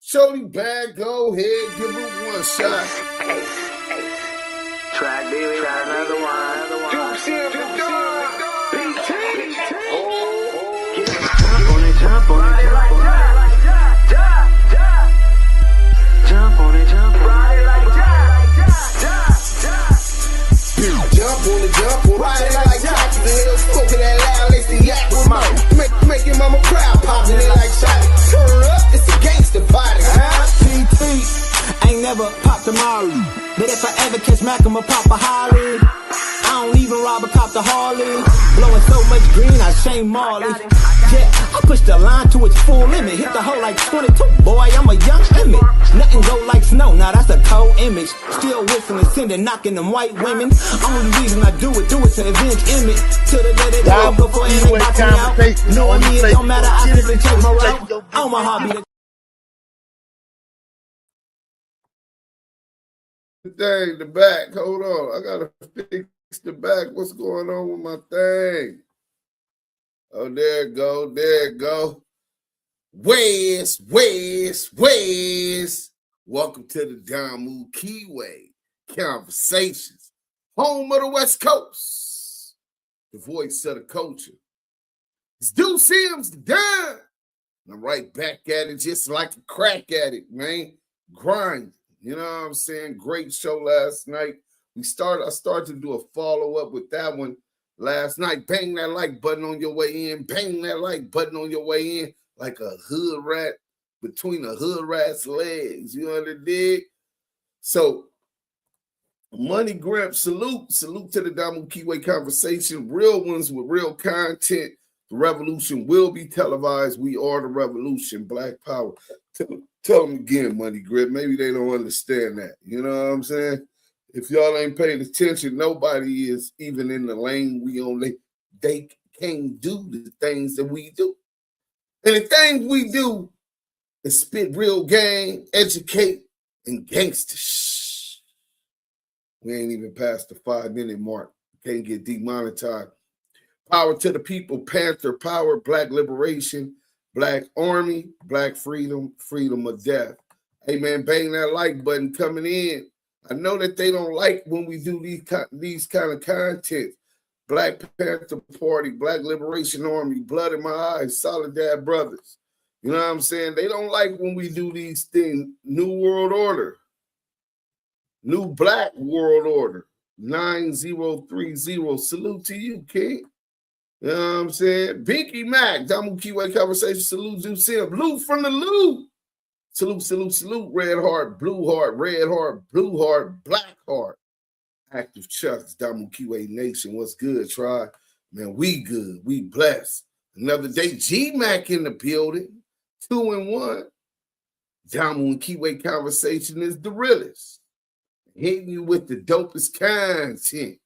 Shorty bad, go ahead, give her one shot. Try another one. Duse, jump on it. Jump on it. Ride it like Jump on it, ride it like Jackie. The hell spoken that loud, let's the yak with mouth. Make your mama proud, popping it like shot. Turn up, it's a gangster party. PT, ain't never popped a Mari, but if I ever catch Mac, I'ma pop a Holly. I don't even rob a cop the Harley. Blowing so much green, I shame Marley. Yeah, I push the line to its full limit. Hit the hole like 22, boy, I'm a young image. Nothing go like snow, now that's a cold image. Still whistling, sending, knocking them white women. Only reason I do it to avenge image. To the day they go before they box me out. Knowing me, it don't matter, I simply take my route. On my hobby. Dang, the back, hold on. I gotta fix the back. What's going on with my thing? Oh, there it go. There it go. Wes. Welcome to the Damu Kiwe Conversations, home of the West Coast, the voice of the culture. It's Duse the dime. I'm right back at it, just like a crack at it, man. Grind. You know what I'm saying? Great show last night. I started to do a follow-up with that one last night. Bang that like button on your way in. Bang that like button on your way in like a hood rat between a hood rat's legs. You know what I did? So, Money Grip, salute. Salute to the Damu Kiwe Conversation. Real ones with real content. The revolution will be televised. We are the revolution. Black power. Tell them again, Money Grip. Maybe they don't understand that. You know what I'm saying? If y'all ain't paying attention, nobody is even in the lane we on. They can't do the things that we do. And the things we do is spit real game, educate, and gangster shh. We ain't even past the 5-minute mark. Can't get demonetized. Power to the people, Panther power, Black liberation, Black army, Black freedom, freedom of death. Hey, man, bang that like button coming in. I know that they don't like when we do these kind of content. Black Panther Party, Black Liberation Army, Blood in My Eyes, Solidad Brothers. You know what I'm saying? They don't like when we do these things. New World Order. New Black World Order. 9030. Salute to you, King. You know what I'm saying? Binky Mac, Damu Kiwe Conversation. Salute, Duse. Blue from the Lou. Salute. Red heart, blue heart, red heart, blue heart, black heart. Active Chucks, Damu Kiwe Nation. What's good, try? Man, we good. We blessed. Another day, G-Mac in the building. 2-1. Damu and Kiwe Conversation is the realest. Hitting you with the dopest content.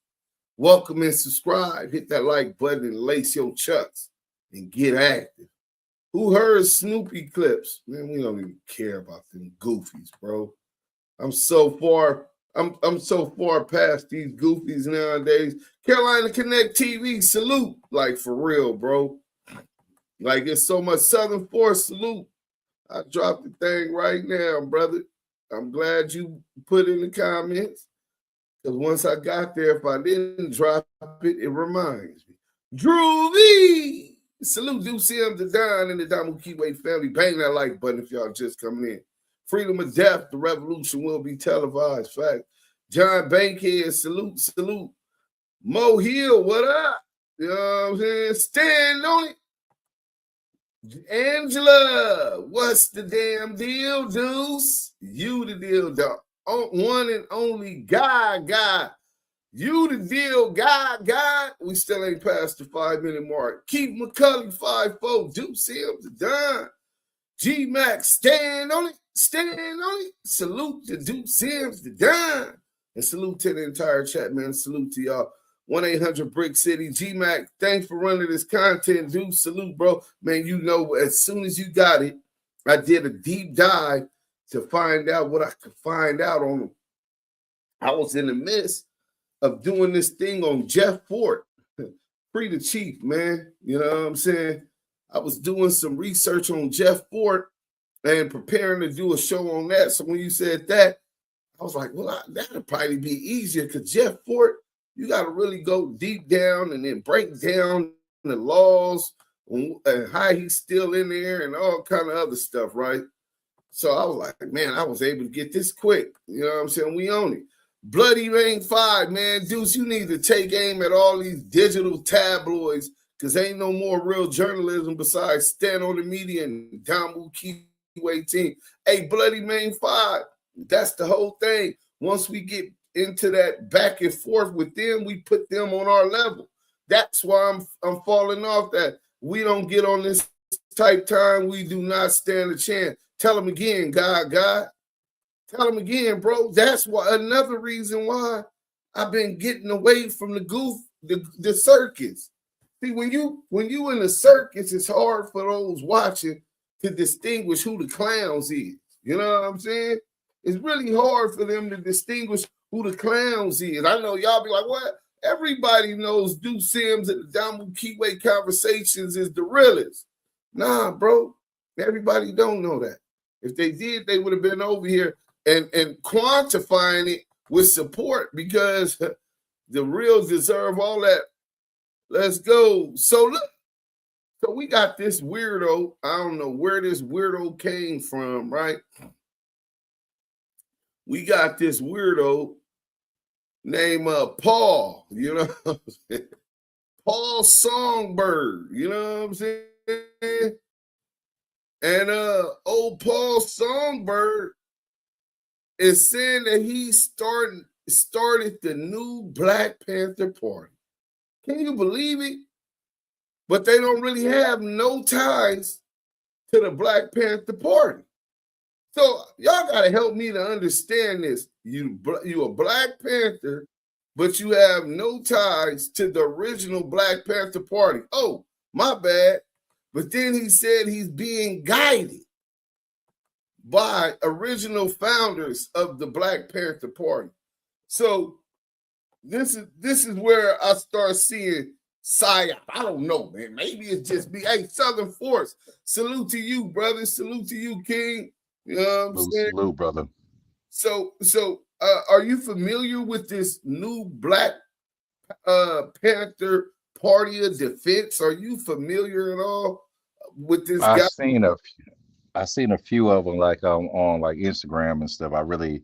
Welcome and subscribe. Hit that like button and lace your chucks and get active. Who heard Snoopy clips? Man, we don't even care about them goofies, bro. I'm so far past these goofies nowadays. Carolina Connect TV, salute. Like, for real, bro. Like, it's so much Southern Force, salute. I dropped the thing right now, brother. I'm glad you put in the comments. Because once I got there, if I didn't drop it, it reminds me. Groovy! Salute Duse the Don and the Damu Kiwe family. Bang that like button if y'all just coming in. Freedom of death, the revolution will be televised. Fact. John Bankhead, salute. Mo Hill, what up? You know what I'm saying? Stand on it. Angela, what's the damn deal, Deuce? You the deal, dog. One and only guy. You the deal, guy. We still ain't past the 5-minute mark. Keith McCulley, 5'4", Deuce him to done. G-Max, stand on it. Salute to Deuce Sims, the done. And salute to the entire chat, man. Salute to y'all. 1-800-BRICK City. G-Mac, thanks for running this content, Deuce. Salute, bro. Man, you know, as soon as you got it, I did a deep dive to find out what I could find out on them. I was in the midst of doing this thing on Jeff Fort, Free the Chief, man. You know what I'm saying? I was doing some research on Jeff Fort, and preparing to do a show on that. So when you said that, I was like, well, that'll probably be easier because Jeff Fort, you got to really go deep down and then break down the laws and how he's still in there and all kind of other stuff, right? So I was like, man, I was able to get this quick. You know what I'm saying? We own it. Bloody Rain 5, man. Deuce, you need to take aim at all these digital tabloids because ain't no more real journalism besides Stand on the Media and Damu Kiwe team. Hey, Bloody Rain 5, that's the whole thing. Once we get into that back and forth with them, we put them on our level. That's why I'm falling off that. We don't get on this type time. We do not stand a chance. Tell them again, God. Tell them again, bro. That's why another reason why I've been getting away from the goof, the circus. See, when you in the circus, it's hard for those watching to distinguish who the clowns is. You know what I'm saying? It's really hard for them to distinguish who the clowns is. I know y'all be like, what? Everybody knows Duse Sims and the Damu Kiwe conversations is the realest. Nah, bro. Everybody don't know that. If they did, they would have been over here and quantifying it with support because the reals deserve all that. Let's go. So look, so we got this weirdo. I don't know where this weirdo came from, right? We got this weirdo named Paul, you know, Paul Songbird, you know what I'm saying? And old Paul Songbird is saying that he started the new Black Panther Party. Can you believe it? But they don't really have no ties to the Black Panther Party. So y'all got to help me to understand this. You a Black Panther, but you have no ties to the original Black Panther Party. Oh, my bad. But then he said he's being guided by original founders of the Black Panther Party. So this is where I start seeing psyop. I don't know, man. Maybe it's just me. Hey, Southern Force, salute to you, brother. Salute to you, King. You know what I'm saying? Salute, brother. So, are you familiar with this new Black Panther Party of Defense? Are you familiar at all with this guy? I've seen a few of them like on like Instagram and stuff. I really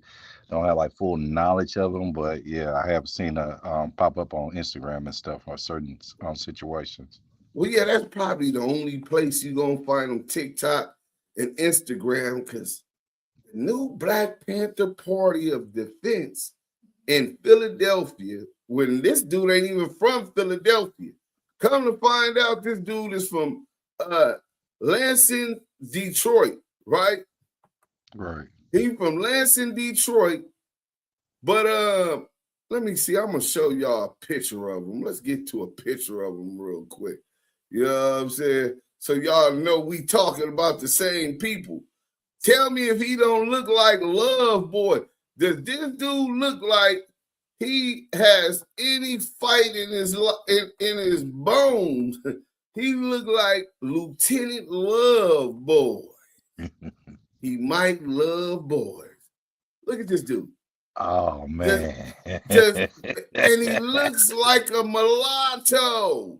don't have like full knowledge of them, but yeah, I have seen a pop up on Instagram and stuff for certain situations. Well, yeah, that's probably the only place you're gonna find on TikTok and Instagram because the new Black Panther Party of Defense in Philadelphia, when this dude ain't even from Philadelphia. Come to find out, this dude is from Lansing, Detroit, right? Right. He from Lansing, Detroit. But let me see. I'm gonna show y'all a picture of him. Let's get to a picture of him real quick. You know what I'm saying? So y'all know we talking about the same people. Tell me if he don't look like Love Boy. Does this dude look like he has any fight in his bones? He look like Lieutenant Love Boy. He might love boys. Look at this dude. Oh man. And he looks like a mulatto.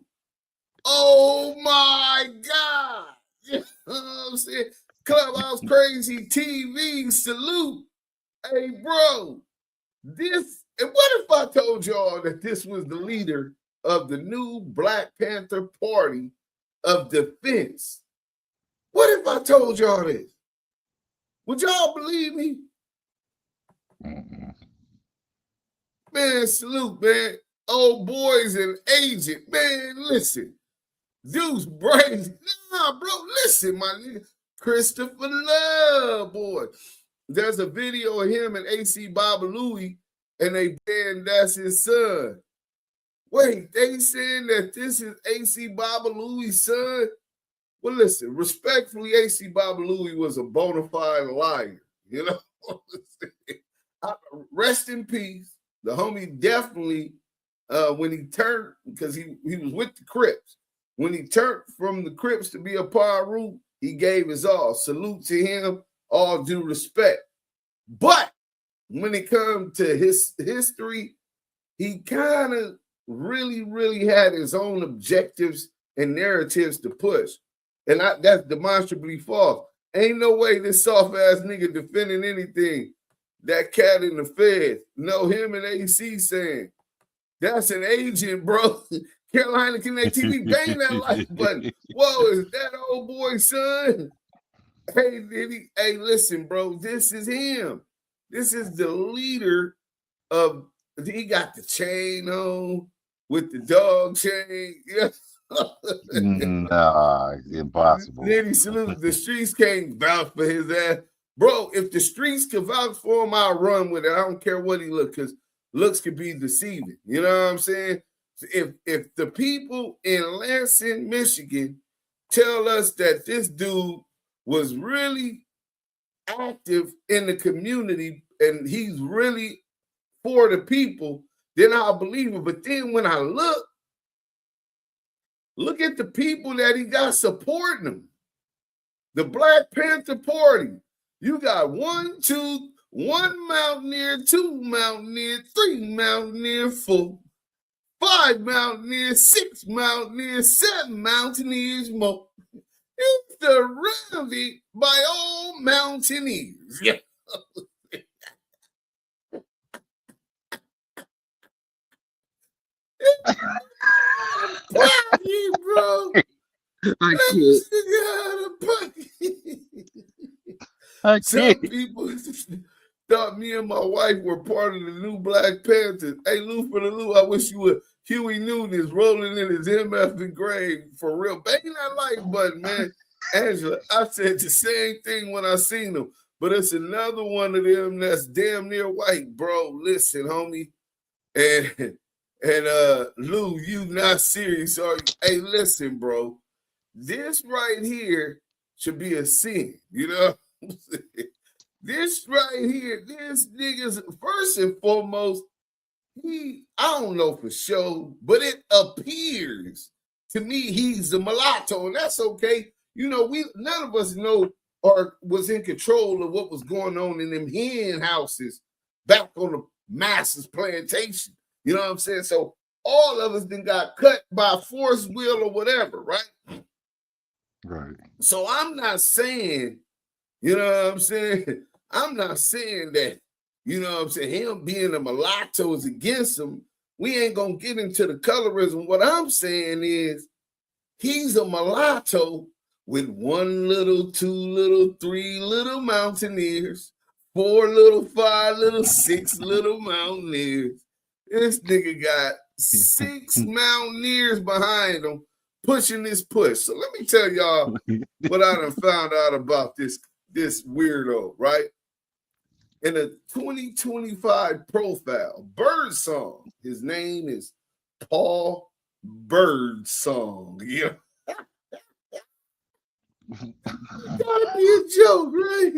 Oh my God. You know what I'm saying? Clubhouse Crazy TV, salute. Hey, bro, this, and what if I told y'all that this was the leader of the new Black Panther Party of Defense? What if I told y'all this? Would y'all believe me? Mm-mm. Man, salute, man. Old boys and agent. Man, listen. Deuce Brady. Nah, bro, listen, my nigga. Christopher Love, boy. There's a video of him and AC Babalouie, and they saying that's his son. Wait, they saying that this is AC Babalouie's son? Well, listen, respectfully, AC Babalouie was a bona fide liar. You know what I'm saying? Rest in peace. The homie definitely, when he turned, because he was with the Crips, when he turned from the Crips to be a Paru, He gave his all. Salute to him, all due respect. But when it comes to his history, he kind of really had his own objectives and narratives to push. And that's demonstrably false. Ain't no way this soft-ass nigga defending anything. That cat in the Fed. No, him and AC saying, that's an agent, bro. Carolina Connect TV, bang that like button. Whoa, is that old boy, son? Hey, Diddy. Hey, listen, bro. This is him. This is the leader of, he got the chain on with the dog chain. Yeah. Nah, impossible. Diddy salute. The streets can't vouch for his ass. Bro, if the streets can vouch for him, I'll run with it. I don't care what he look, because looks could be deceiving. You know what I'm saying? If the people in Lansing, Michigan tell us that this dude was really active in the community and he's really for the people, then I'll believe it. But then when I look at the people that he got supporting him. The Black Panther Party. You got 1 Mountaineer, 2 Mountaineer, 3 Mountaineer, 4, 5 Mountaineers, 6 Mountaineers, 7 Mountaineers more. It's the rally by all Mountaineers. Yeah. Pocket, bro. I Some can't. people thought me and my wife were part of the new Black Panthers. Hey, Lou for the Lou, I wish you would. Huey Newton is rolling in his MF grave for real. Bang that like button, man. Angela, I said the same thing when I seen him, but it's another one of them that's damn near white, bro. Listen, homie. And Lou, you not serious, are you? Hey, listen, bro. This right here should be a sin, you know? This right here, this nigga's first and foremost, I don't know for sure, but it appears to me he's a mulatto, and that's okay. You know, none of us know or was in control of what was going on in them hen houses back on the Masters plantation. You know what I'm saying? So all of us then got cut by force, will, or whatever, right? Right. So I'm not saying, you know what I'm saying? I'm not saying that, you know what I'm saying, him being a mulatto is against him. We ain't going to get into the colorism. What I'm saying is he's a mulatto with 1 little, 2 little, 3 little Mountaineers, 4 little, 5 little, 6 little Mountaineers. This nigga got 6 Mountaineers behind him pushing this push. So let me tell y'all what I done found out about this weirdo, right? In a 2025 profile, Birdsong, his name is Paul Birdsong. Yeah. Gotta be a joke, right?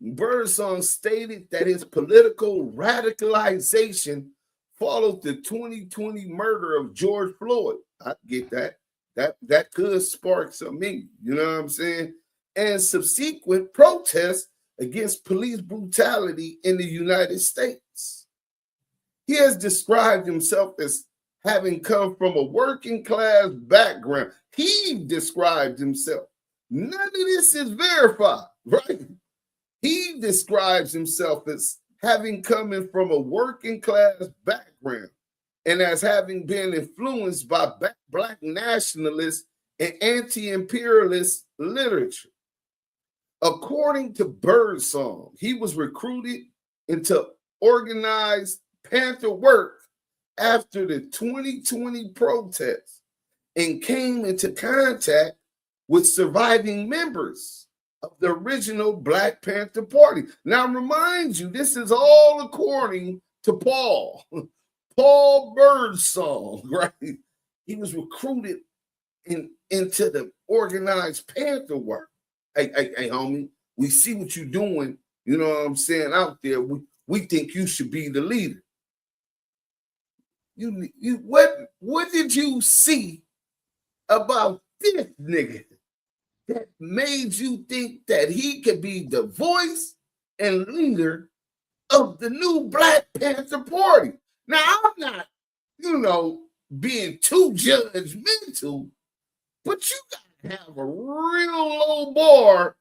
Birdsong stated that his political radicalization followed the 2020 murder of George Floyd. I get that. That could spark something, you know what I'm saying? And subsequent protests against police brutality in the United States. He has described himself as having come from a working class background. He described himself. None of this is verified, right? He describes himself as having coming from a working class background and as having been influenced by Black nationalist and anti-imperialist literature. According to Birdsong, he was recruited into organized Panther work after the 2020 protests and came into contact with surviving members of the original Black Panther Party. Now, remind you, this is all according to Paul Birdsong, right? He was recruited into the organized Panther work. Hey, homie, we see what you're doing, you know what I'm saying, out there. We think you should be the leader. What did you see about this nigga that made you think that he could be the voice and leader of the new Black Panther Party. Now, I'm not, being too judgmental, but you gotta have a real low bar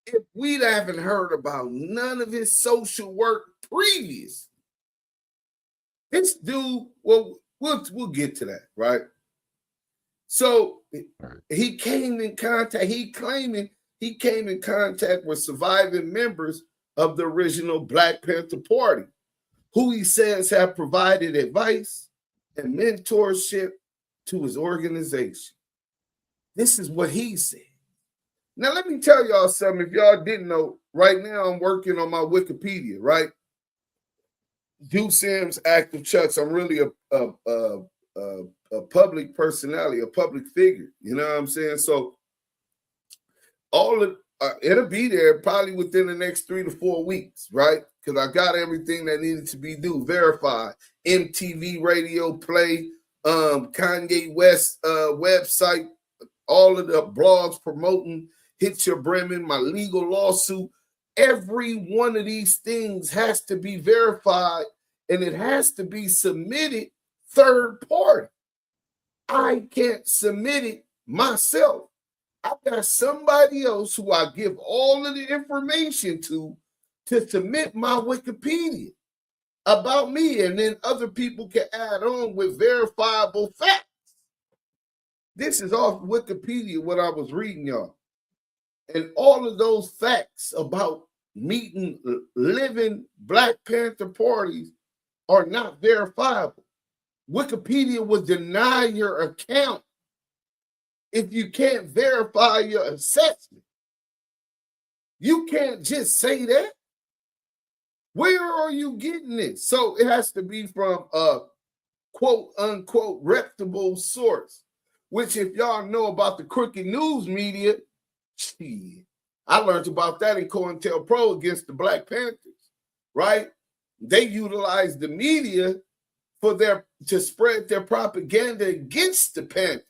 if we haven't heard about none of his social work previous. This dude, well, we'll get to that, right? So he came in contact, he came in contact with surviving members of the original Black Panther Party, who he says have provided advice and mentorship to his organization. This is what he said. Now, let me tell y'all something. If y'all didn't know, right now I'm working on my Wikipedia, right? Duse Sims, Active Chucks. I'm really a public personality, a public figure. You know what I'm saying? So all of it'll be there probably within the next 3 to 4 weeks, right? Because I got everything that needed to be verified. MTV radio play, Kanye West website, all of the blogs promoting Hit Your Bremen, my legal lawsuit. Every one of these things has to be verified, and it has to be submitted third party. I can't submit it myself. I've got somebody else who I give all of the information to submit my Wikipedia about me, and then other people can add on with verifiable facts. This is off Wikipedia, what I was reading, y'all. And all of those facts about meeting living Black Panther parties are not verifiable. Wikipedia will deny your account if you can't verify your assessment. You can't just say that. Where are you getting it? So it has to be from a quote unquote reputable source, which if y'all know about the crooked news media, I learned about that in COINTELPRO against the Black Panthers, right? They utilize the media to spread their propaganda against the Panthers.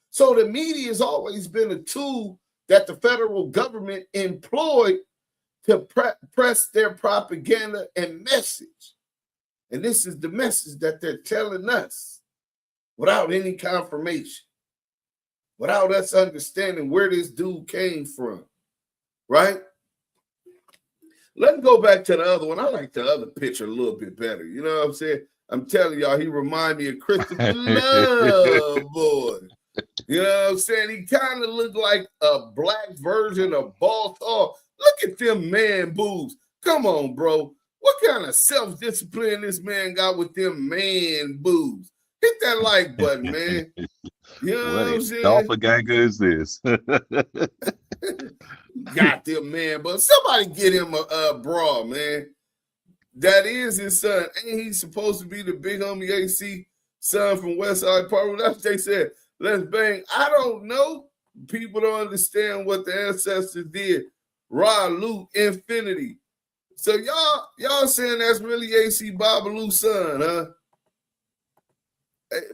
So the media has always been a tool that the federal government employed to press their propaganda and message. And this is the message that they're telling us without any confirmation, without us understanding where this dude came from, right? Let's go back to the other one. I like the other picture a little bit better. You know what I'm saying? I'm telling y'all, he remind me of Christopher Love, boy. You know what I'm saying? He kind of looked like a black version of Boss Hog. Look at them man boobs. Come on, bro. What kind of self-discipline this man got with them man boobs? Hit that like button, man. You know what I'm saying? Doppelganger is this? Got them, man. But somebody get him a bra, man. That is his son. Ain't he supposed to be the big homie AC son from West Side Park? That's what they said. Let's bang. I don't know. People don't understand what the ancestors did. Ra, Luke, Infinity. So y'all saying that's really AC Babalu's son, huh?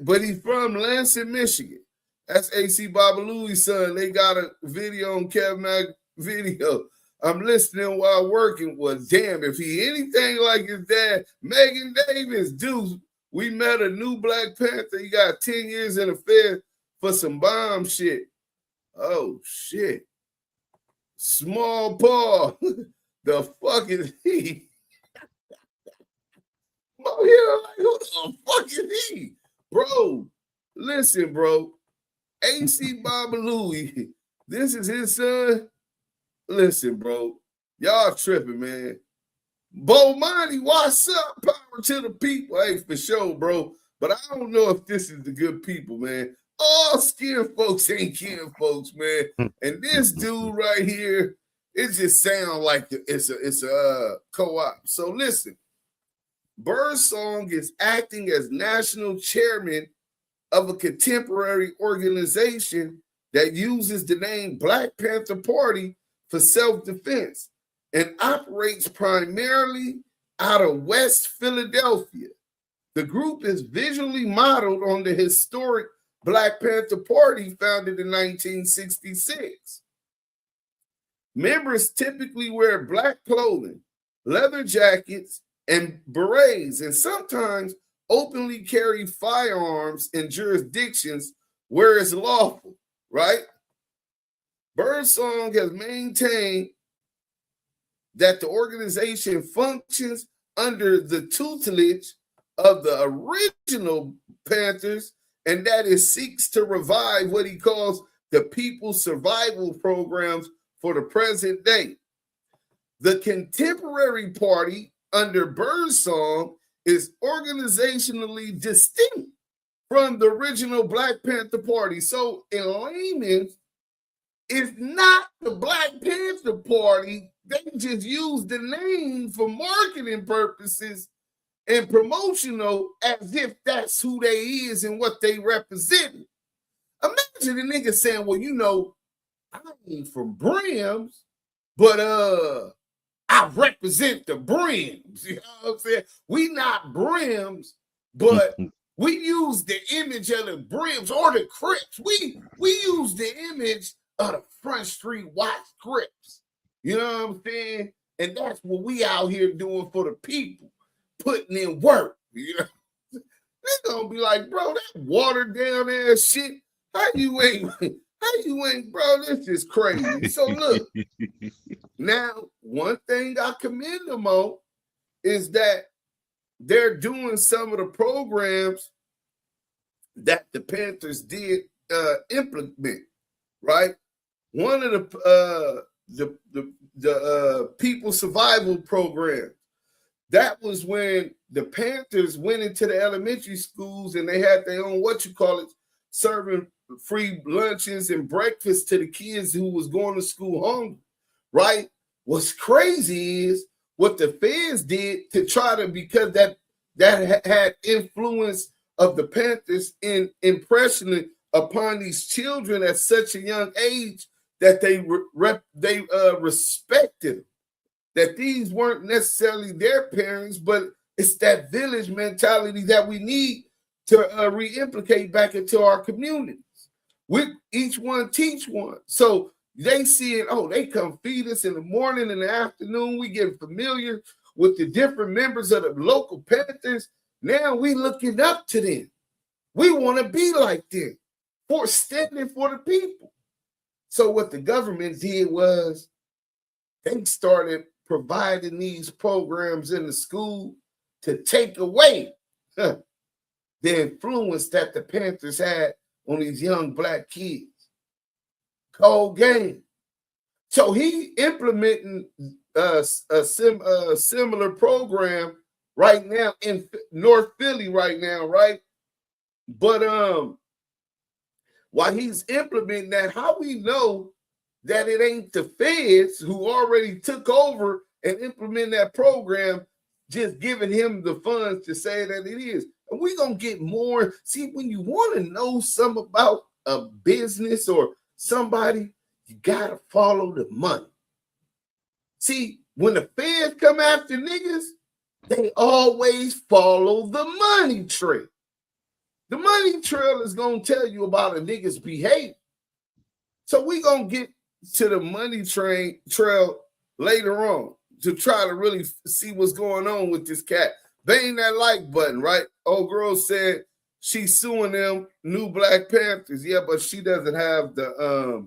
But he's from Lansing, Michigan. That's AC Babalu's son. They got a video on Kev Mac video. I'm listening while working. Well, damn, if he anything like his dad, Megan Davis, Duse, we met a new Black Panther. He got 10 years in the Fed for some bomb shit. Oh, shit. Small Paul. The fuck is he? Oh, yeah, like, who the fuck is he? Bro, listen, bro. AC Babalu, this is his son. Listen, bro. Y'all tripping, man. Bo Monty, what's up? Power to the people. Hey, for sure, bro. But I don't know if this is the good people, man. All skin folks ain't kin folks, man. And this dude right here, it just sounds like it's a co-op. So listen, Birdsong is acting as national chairman of a contemporary organization that uses the name Black Panther Party for self-defense and operates primarily out of West Philadelphia. The group is visually modeled on the historic Black Panther Party, founded in 1966. Members typically wear black clothing, leather jackets, and berets, and sometimes openly carry firearms in jurisdictions where it's lawful, right? Birdsong has maintained that the organization functions under the tutelage of the original Panthers, and that it seeks to revive what he calls the people's survival programs for the present day. The contemporary party under Birdsong is organizationally distinct from the original Black Panther Party. So in layman's, it's not the Black Panther Party. They just use the name for marketing purposes and promotional as if that's who they is and what they represent. Imagine the nigga saying, well, you know, I ain't from Brims, but I represent the Brims. You know what I'm saying? We not Brims, but we use the image of the Brims or the Crips. We use the image of the Front Street Watch Crips. You know what I'm saying? And that's what we out here doing for the people, putting in work. You know, they're gonna be like, bro, that watered down ass shit. How you ain't, bro? This is crazy. So look, now one thing I commend them on is that they're doing some of the programs that the Panthers did implement, right? One of the people survival program, that was when the Panthers went into the elementary schools and they had their own, serving free lunches and breakfast to the kids who was going to school hungry, right? What's crazy is what the feds did to try to, because that had influence of the Panthers in impressioning upon these children at such a young age that they respected, that these weren't necessarily their parents, but it's that village mentality that we need to re-implicate back into our communities. With each one teach one. So they see it, oh, they come feed us in the morning and the afternoon. We get familiar with the different members of the local Panthers. Now we looking up to them. We want to be like them, for standing for the people. So what the government did was they started providing these programs in the school to take away the influence that the Panthers had on these young black kids. Cold game. So he implementing a similar program right now in North Philly right now, right? But while he's implementing that, how we know that it ain't the feds who already took over and implement that program, just giving him the funds to say that it is. And we're going to get more. See, when you want to know something about a business or somebody, you got to follow the money. See, when the feds come after niggas, they always follow the money trail. The money trail is going to tell you about a nigga's behavior. So we're going to get to the money trail later on to try to really see what's going on with this cat. Bang that like button, right? Old girl said she's suing them new Black Panthers. Yeah, but she doesn't have the,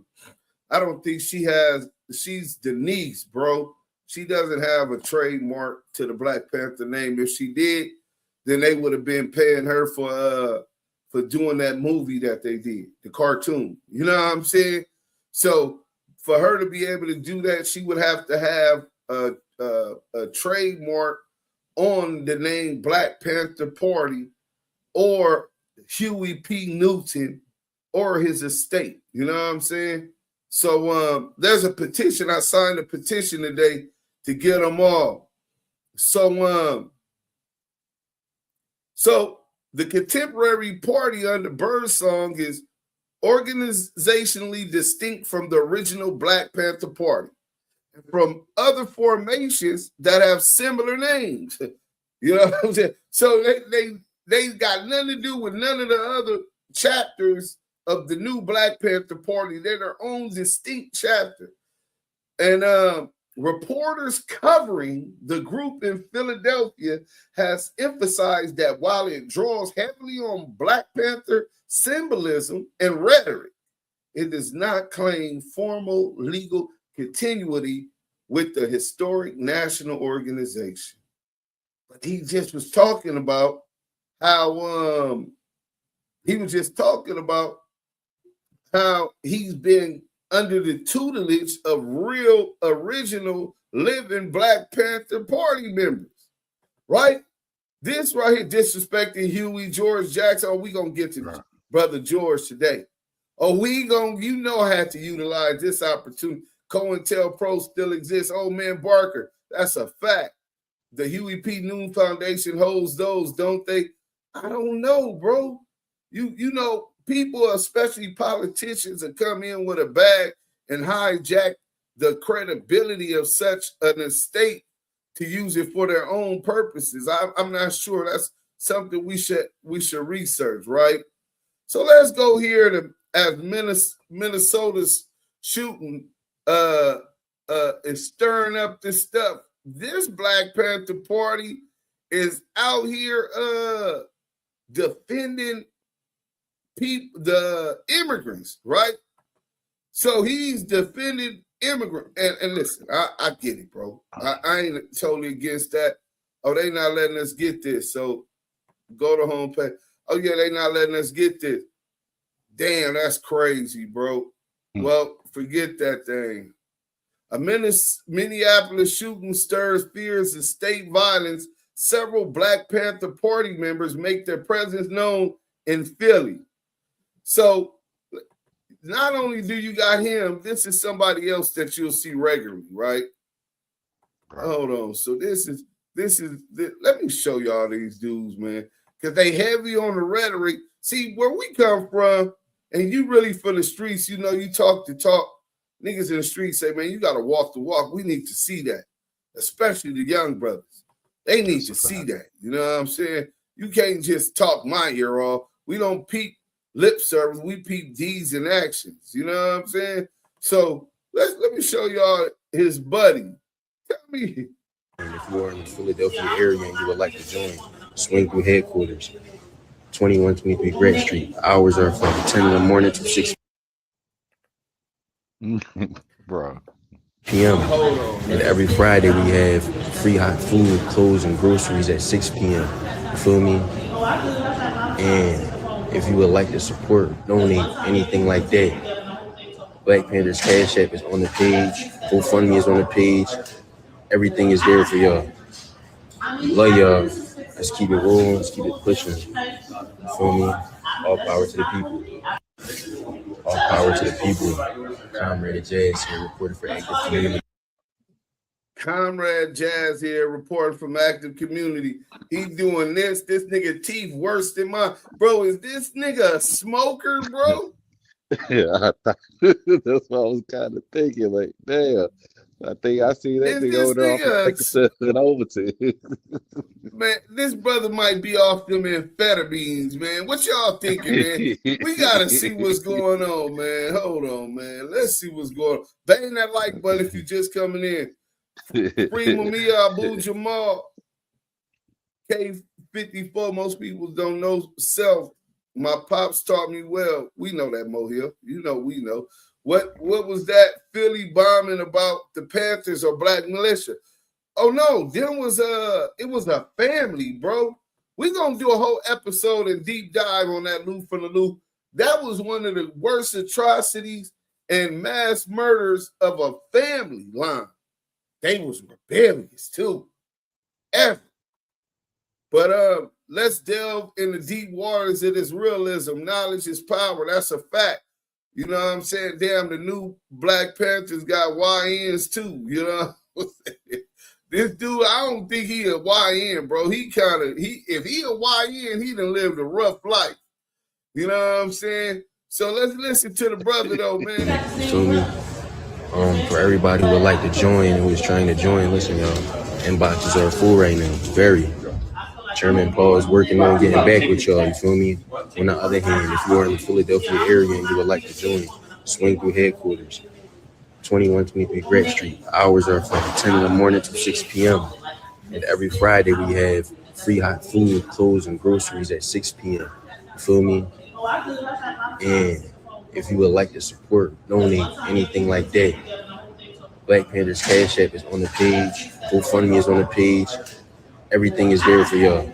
I don't think she has, she's Denise, bro. She doesn't have a trademark to the Black Panther name. If she did, then they would have been paying her for doing that movie that they did, the cartoon. You know what I'm saying? So for her to be able to do that, she would have to have a trademark on the name Black Panther Party or Huey P. Newton or his estate. You know what I'm saying? So there's a petition. I signed a petition today to get them all. So the contemporary party under Birdsong is organizationally distinct from the original Black Panther Party and from other formations that have similar names. You know what I'm saying? So they got nothing to do with none of the other chapters of the new Black Panther Party. They're their own distinct chapter. And reporters covering the group in Philadelphia has emphasized that while it draws heavily on Black Panther symbolism and rhetoric, it does not claim formal legal continuity with the historic national organization. But he just was talking about how he's been under the tutelage of real original living Black Panther Party members, right? This right here, disrespecting Huey, George Jackson. Oh, we gonna get to Brother George today. Oh, you know, I had to utilize this opportunity. COINTELPRO still exists. Old man Barker, that's a fact. The Huey P. Noon Foundation holds those, don't they? I don't know, bro. You know, people, especially politicians, that come in with a bag and hijack the credibility of such an estate to use it for their own purposes. I'm not sure. That's something we should research, right? So let's go here to as Minnesota's shooting is stirring up this stuff. This Black Panther Party is out here defending the immigrants, right? So he's defending immigrants. And listen, I get it, bro. I ain't totally against that. Oh, they not letting us get this. So go to homepage. Oh, yeah, they not letting us get this. Damn, that's crazy, bro. Well, forget that thing. A Minneapolis shooting stirs fears of state violence. Several Black Panther Party members make their presence known in Philly. So not only do you got him, this is somebody else that you'll see regularly, right? Hold on. So this is let me show y'all these dudes, man, because they heavy on the rhetoric. See, where we come from, and you really for the streets, you know, you talk the talk. Niggas in the streets say, man, you got to walk the walk. We need to see that, especially the young brothers. They need to see that. You know what I'm saying? You can't just talk my ear off. We don't peep lip service. We peep deeds and actions. You know what I'm saying? So let me show y'all his buddy. Tell me. If you are in the Philadelphia area and you would like to join, swing through headquarters, 2123 Grant Street. Hours are from 10 in the morning to 6 Bro. p.m. And every Friday we have free hot food, clothes, and groceries at 6 p.m. You feel me? And if you would like to support, donate, anything like that, Black Panther's Cash App is on the page. GoFundMe is on the page. Everything is there for y'all. Love y'all. Let's keep it rolling. Let's keep it pushing. You feel me? All power to the people. All power to the people. Comrade Jazz here, reporting for Active Community. Comrade Jazz here, reporting from Active Community. He doing this. This nigga teeth worse than mine. Bro, is this nigga a smoker, bro? Yeah, that's what I was kind of thinking. Like, damn. I think I see that thing over there. I'll take it over to you. Man, this brother might be off them amphetamines, man. What y'all thinking, man? We gotta see what's going on, man. Hold on, man. Let's see what's going on. Bang that like button if you're just coming in. Free Mumia Abu Jamal. K54. Most people don't know self. My pops taught me well. We know that, Mohill. You know, we know. What was that Philly bombing about the Panthers or Black militia? Oh no, it was a family, bro. We're gonna do a whole episode and deep dive on that loop from the loop. That was one of the worst atrocities and mass murders of a family line. They was rebellious too. Ever. But let's delve in the deep waters of this realism. Knowledge is power. That's a fact. You know what I'm saying? Damn, the new Black Panthers got YNs too. You know what I'm saying? This dude, I don't think he a YN, bro. If he a YN, he done lived a rough life. You know what I'm saying? So let's listen to the brother though, man. Feel me? For everybody who would like to join and who is trying to join, listen, y'all. Inboxes are full right now. Very. Chairman Paul is working on getting back with y'all, you feel me? On the other hand, if you are in the Philadelphia area and you would like to join, swing through headquarters, 2123 Grant Street. Hours are from 10 in the morning to 6 p.m. And every Friday we have free hot food, clothes, and groceries at 6 p.m. You feel me? And if you would like to support, donate, anything like that, Black Panther's Cash App is on the page. GoFundMe is on the page. Everything is there for y'all.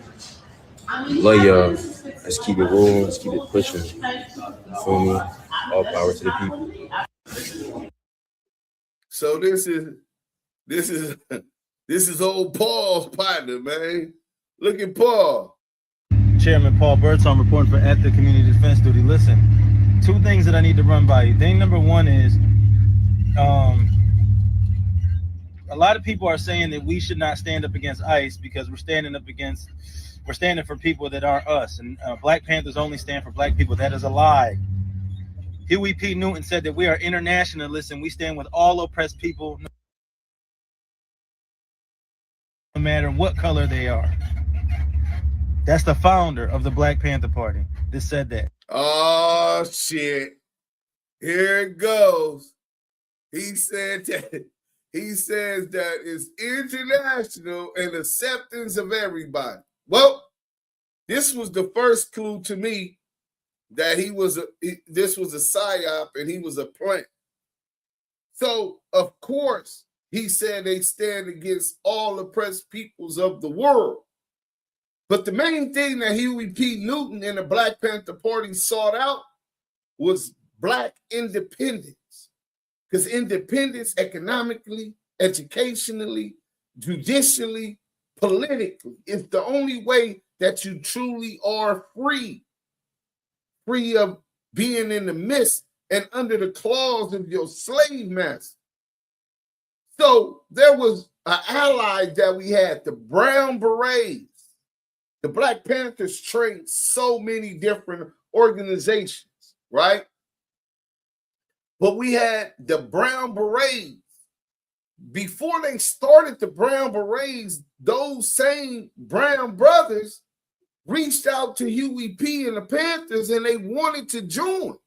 Love y'all. Let's keep it rolling. Let's keep it pushing. You feel me? All power to the people. So this is old Paul's partner, man. Look at Paul. Chairman Paul Birdsong reporting for At the Community Defense Duty. Listen, two things that I need to run by you. Thing number one is, a lot of people are saying that we should not stand up against ICE because we're standing for people that aren't us. And Black Panthers only stand for black people. That is a lie. Huey P. Newton said that we are internationalists and we stand with all oppressed people, no matter what color they are. That's the founder of the Black Panther Party that said that. Oh, shit. Here it goes. He says that it's international and acceptance of everybody. Well, this was the first clue to me that this was a psyop and he was a plant. So, of course, he said they stand against all oppressed peoples of the world. But the main thing that Huey P. Newton and the Black Panther Party sought out was black independence. Because independence economically, educationally, judicially, politically is the only way that you truly are free. Free of being in the midst and under the claws of your slave master. So there was an ally that we had, the Brown Berets. The Black Panthers trained so many different organizations, right? But we had the Brown Berets. Before they started the Brown Berets, those same Brown brothers reached out to Huey P and the Panthers and they wanted to join.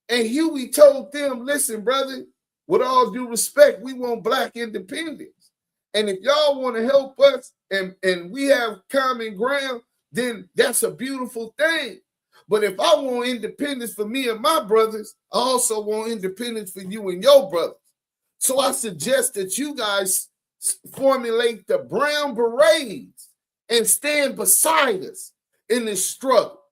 And Huey told them, listen, brother, with all due respect, we want black independence. And if y'all want to help us and we have common ground, then that's a beautiful thing. But if I want independence for me and my brothers, I also want independence for you and your brothers. So I suggest that you guys formulate the Brown Berets and stand beside us in this struggle.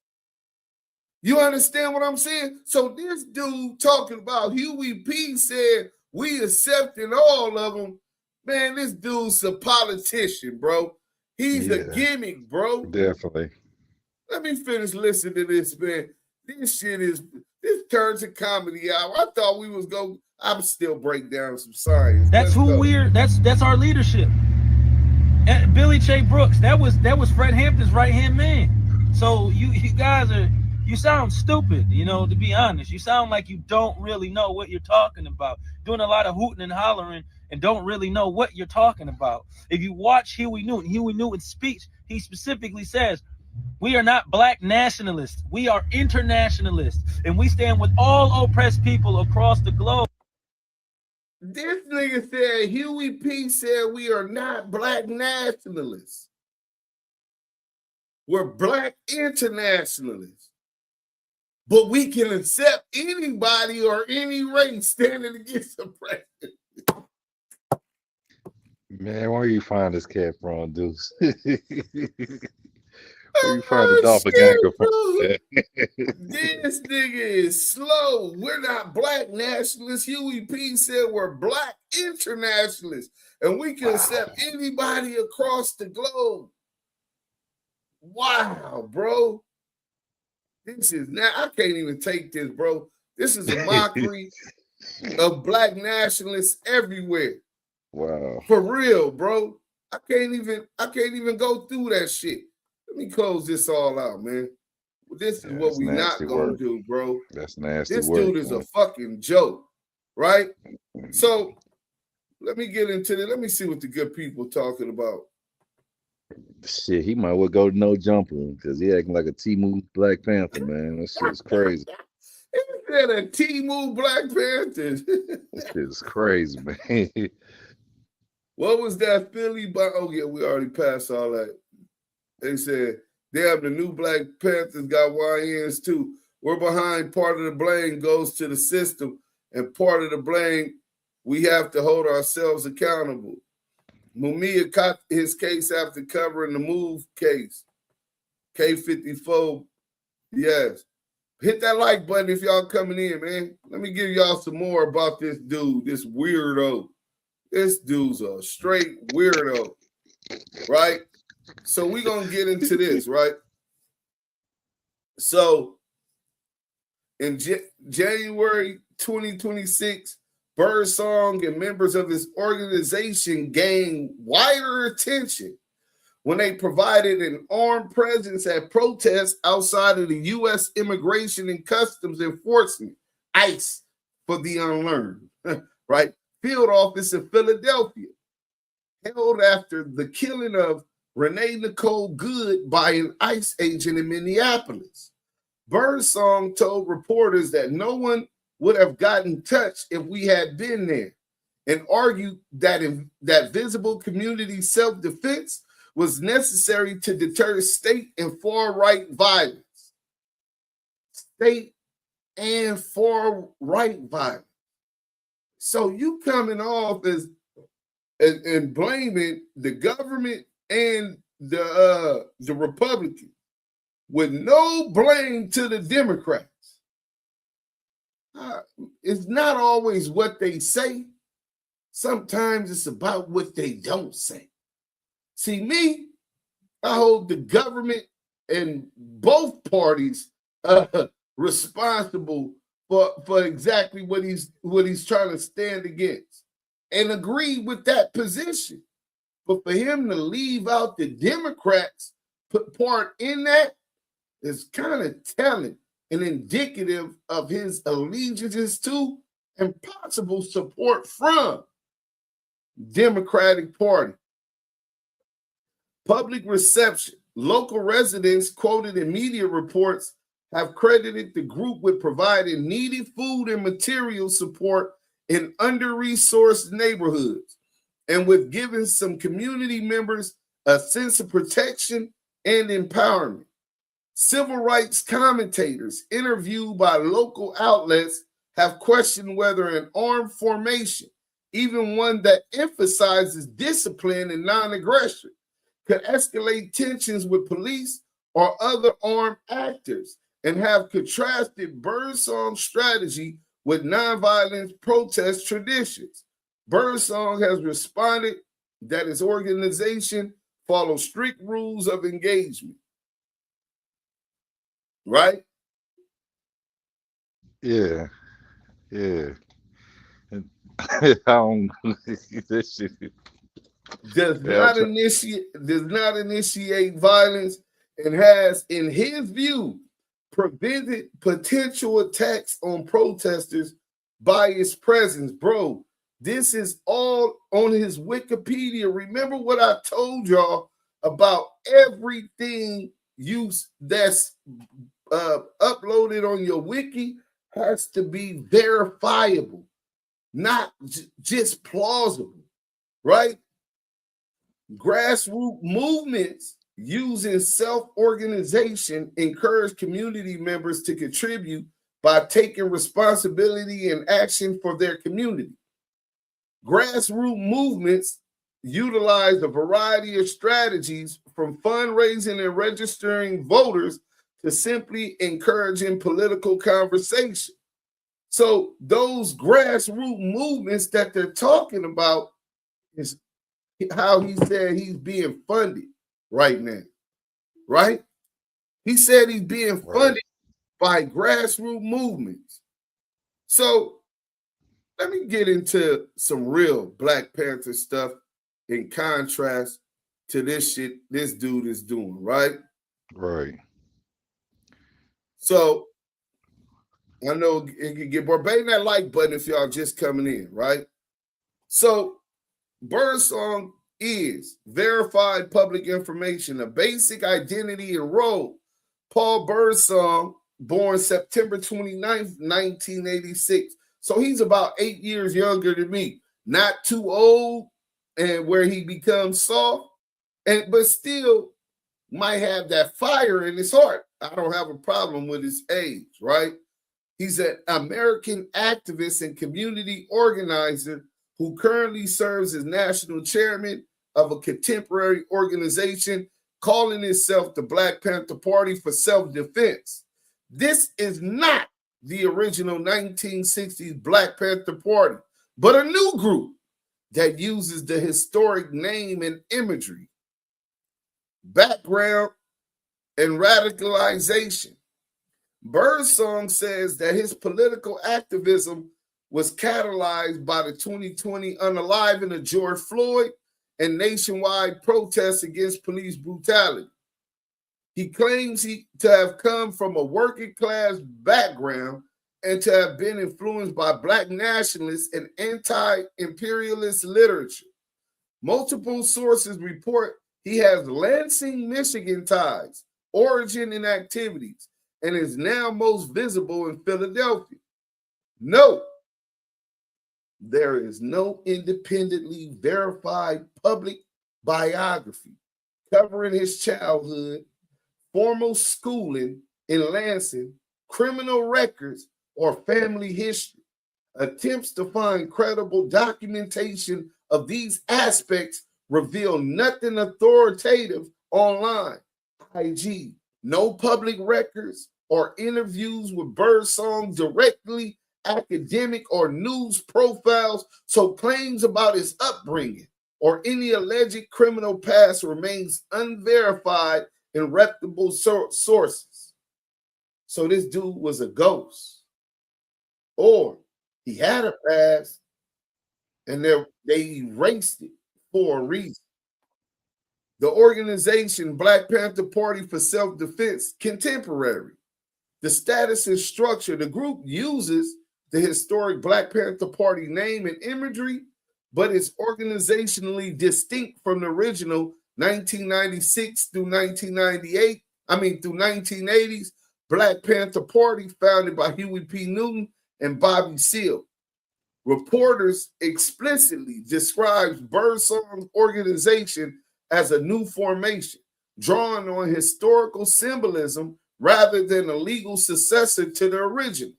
You understand what I'm saying? So this dude talking about Huey P said we accepting all of them. Man, this dude's a politician, bro. He's a gimmick, bro. Definitely. Let me finish listening to this, man. This turns a comedy hour. I thought we was going. I'm still break down some science. That's that's our leadership. And Billy J. Brooks, that was Fred Hampton's right-hand man. So you guys you sound stupid, to be honest. You sound like you don't really know what you're talking about. Doing a lot of hooting and hollering and don't really know what you're talking about. If you watch Huey Newton's speech, he specifically says, we are not black nationalists. We are internationalists. And we stand with all oppressed people across the globe. This nigga said, Huey P said we are not black nationalists. We're black internationalists. But we can accept anybody or any race standing against oppression. Man, where you find this cat from, Duse? Where you find the doppelganger from? This nigga is slow. We're not black nationalists. Huey P said we're black internationalists. And we can accept anybody across the globe. Wow, bro. This is now, I can't even take this, bro. This is a mockery of black nationalists everywhere. Wow. For real, bro. I can't even go through that shit. Let me close this all out, man. This is what we not gonna do, bro. That's nasty. This dude is a fucking joke, right? So let me get into it. Let me see what the good people talking about. Shit, he might well go to no jumper because he acting like a T-Move Black Panther, man. That shit is crazy. He said a T-Move Black Panthers. That shit is crazy, man. What was that Philly? Oh, yeah, we already passed all that. They said, damn, the new Black Panthers got YNs too. We're behind. Part of the blame goes to the system, and part of the blame, we have to hold ourselves accountable. Mumia caught his case after covering the Move case. K54, yes. Hit that like button if y'all coming in, man. Let me give y'all some more about this dude, this weirdo. This dude's a straight weirdo, right? So we're going to get into this, right? So in January 2026, Birdsong and members of his organization gained wider attention when they provided an armed presence at protests outside of the U.S. Immigration and Customs Enforcement, ICE, for the unlearned, right? Field office in Philadelphia, held after the killing of Renee Nicole Good by an ICE agent in Minneapolis. Birdsong told reporters that no one would have gotten touched if we had been there, and argued that that visible community self-defense was necessary to deter state and far-right violence. State and far-right violence. So you coming off as and blaming the government and the Republicans with no blame to the Democrats. It's not always what they say. Sometimes it's about what they don't say. See, me, I hold the government and both parties responsible for exactly what he's trying to stand against, and agree with that position. But for him to leave out the Democrats' part in that is kind of telling and indicative of his allegiances to and possible support from Democratic Party. Public reception. Local residents quoted in media reports have credited the group with providing needed food and material support in under-resourced neighborhoods, and with giving some community members a sense of protection and empowerment. Civil rights commentators interviewed by local outlets have questioned whether an armed formation, even one that emphasizes discipline and non-aggression, could escalate tensions with police or other armed actors, and have contrasted Birdsong's strategy with nonviolent protest traditions. Birdsong has responded that his organization follows strict rules of engagement. Right? Yeah. And I don't. This shit. Does not initiate violence, and has, in his view, prevented potential attacks on protesters by its presence. Bro, this is all on his Wikipedia. Remember what I told y'all about everything that's uploaded on your wiki has to be verifiable, not just plausible, right? Grassroots movements using self-organization encourage community members to contribute by taking responsibility and action for their community. Grassroots movements utilize a variety of strategies, from fundraising and registering voters to simply encouraging political conversation. So those grassroots movements that they're talking about is how he said he's being funded right now, right? He said he's being funded by grassroots movements. So let me get into some real Black Panther stuff in contrast to this shit this dude is doing, right? Right. So I know it can get bored. Bang that like button if y'all just coming in, right? So Birdsong is verified public information, a basic identity and role. Paul Birdsong, born September 29th, 1986. So he's about 8 years younger than me. Not too old and where he becomes soft, but still might have that fire in his heart. I don't have a problem with his age, right? He's an American activist and community organizer who currently serves as national chairman of a contemporary organization calling itself the Black Panther Party for Self-Defense. This is not the original 1960s Black Panther Party, but a new group that uses the historic name and imagery, background, and radicalization. Birdsong says that his political activism was catalyzed by the 2020 unaliving of George Floyd and nationwide protests against police brutality. He claims to have come from a working class background and to have been influenced by Black nationalist and anti-imperialist literature. Multiple sources report he has Lansing, Michigan ties, origin, and activities, and is now most visible in Philadelphia. Note, there is no independently verified public biography covering his childhood, formal schooling in Lansing, criminal records, or family history. Attempts to find credible documentation of these aspects reveal nothing authoritative online. IG, no public records or interviews with Birdsong directly, academic or news profiles, so claims about his upbringing or any alleged criminal past remains unverified in reputable sources. So this dude was a ghost, or he had a past and they erased it for a reason. The organization Black Panther Party for Self-Defense, contemporary. The status and structure, the group uses the historic Black Panther Party name and imagery, but it's organizationally distinct from the original 1996 through 1980s Black Panther Party founded by Huey P. Newton and Bobby Seale. Reporters explicitly describes Birdsong's organization as a new formation, drawn on historical symbolism rather than a legal successor to the original.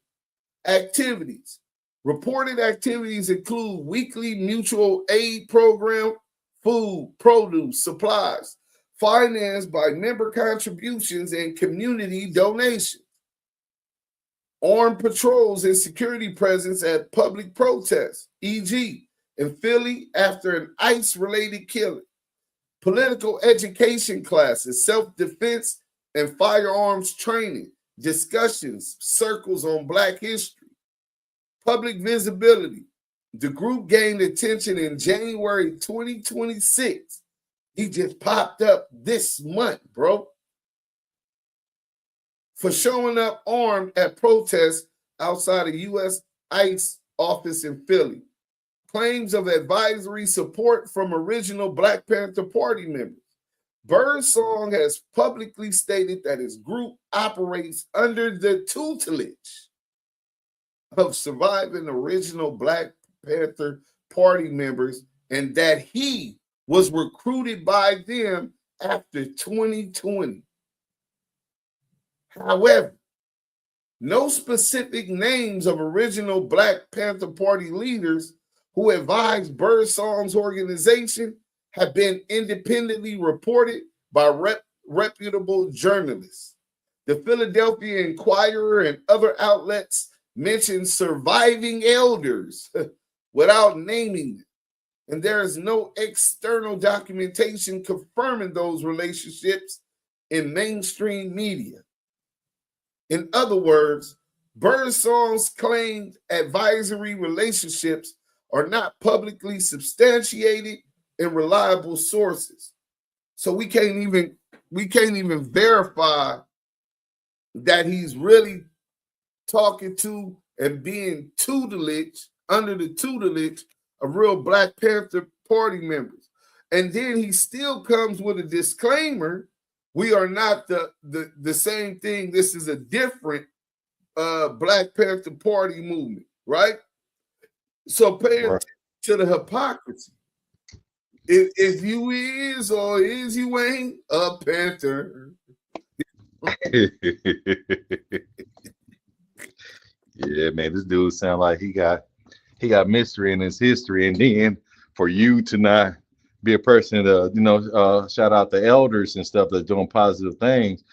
Activities. Reported activities include weekly mutual aid program, food, produce, supplies, financed by member contributions and community donations. Armed patrols and security presence at public protests, e.g., in Philly after an ICE-related killing. Political education classes, self-defense and firearms training, discussions, circles on Black history. Public visibility. The group gained attention in January 2026. He just popped up this month, bro, for showing up armed at protests outside of U.S. ICE office in Philly. Claims of advisory support from original Black Panther Party members. Birdsong has publicly stated that his group operates under the tutelage of surviving original Black Panther Party members and that he was recruited by them after 2020. However, no specific names of original Black Panther Party leaders who advised Birdsong's organization have been independently reported by reputable journalists. The Philadelphia Inquirer and other outlets mention surviving elders without naming them, and there is no external documentation confirming those relationships in mainstream media. In other words, Birdsong's claimed advisory relationships are not publicly substantiated in reliable sources. So we can't even verify that he's really talking to and being under the tutelage of real Black Panther Party members. And then he still comes with a disclaimer. We are not the same thing. This is a different Black Panther Party movement, right? So pay attention to the hypocrisy. If you is or is you ain't a Panther. Yeah, man, this dude sound like he got mystery in his history, and then for you to not be a person to shout out the elders and stuff that's doing positive things.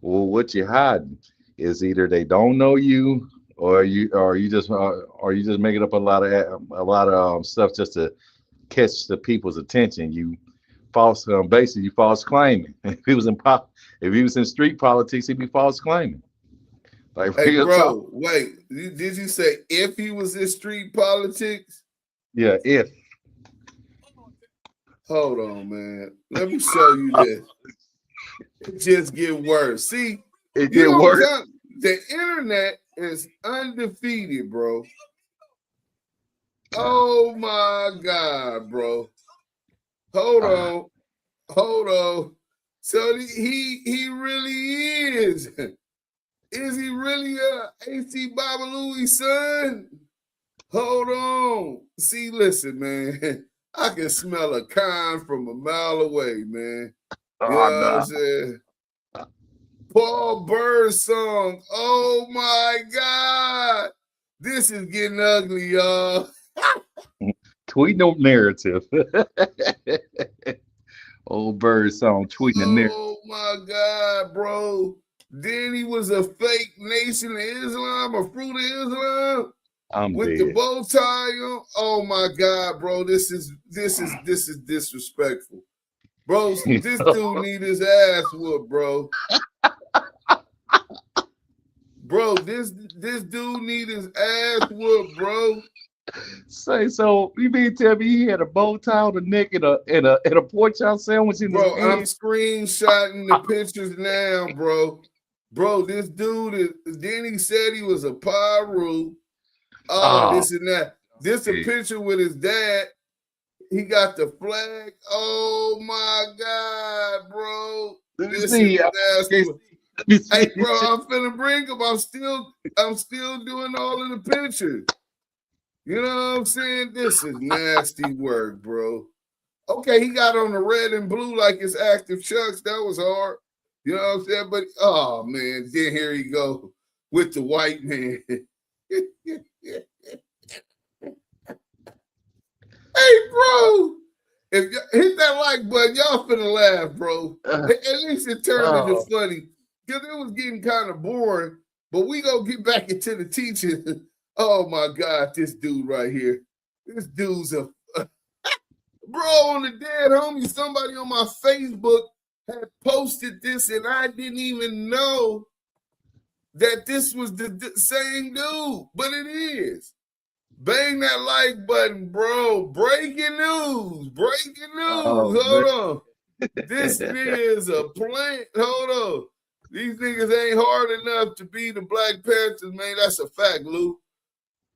Well, what you hiding is either they don't know you, or you just making up a lot of stuff just to catch the people's attention. You false basically you false claiming. If he was in street politics, he'd be false claiming. Like, hey, bro, wait, did you say if he was in street politics? Yeah, if. Hold on, man. Let me show you this. It just get worse. See, it get worse. The internet is undefeated, bro. Oh my God, bro. Hold on. So he really is. Is he really AC Babalui's son? Hold on. See, listen, man. I can smell a con from a mile away, man. You know what I'm saying? Paul Birdsong. Oh my God. This is getting ugly, y'all. Tweet no narrative. Old Birdsong tweeting the narrative. Oh my God, bro. Then he was a fake Nation of Islam, a Fruit of Islam. With the bow tie on. Oh my God, bro. This is disrespectful. Bro, this dude need his ass whooped, bro. Bro, this dude need his ass whooped, bro. Say so you mean tell me he had a bow tie on the neck and a pork chop sandwich in bro, his I'm screenshotting the pictures now, bro. Bro, this dude is then he said he was a Paru. This and that. This a picture with his dad. He got the flag. Oh my God, bro. This is nasty. Hey, bro, I'm finna bring him. I'm still doing all of the pictures. You know what I'm saying? This is nasty work, bro. Okay, he got on the red and blue like his active chucks. That was hard. You know what I'm saying? But oh man, then here he go with the white man. Hey, bro, if you hit that like button, y'all finna laugh, bro. At least it turned into funny because it was getting kind of boring. But we gonna get back into the teaching. Oh my God, this dude right here. This dude's a bro on the dead homie. Somebody on my Facebook had posted this, and I didn't even know that this was the same dude, but it is. Bang that like button, bro. Breaking news. Hold on. This nigga is a plant. Hold on. These niggas ain't hard enough to be the Black Panthers, man. That's a fact, Lou.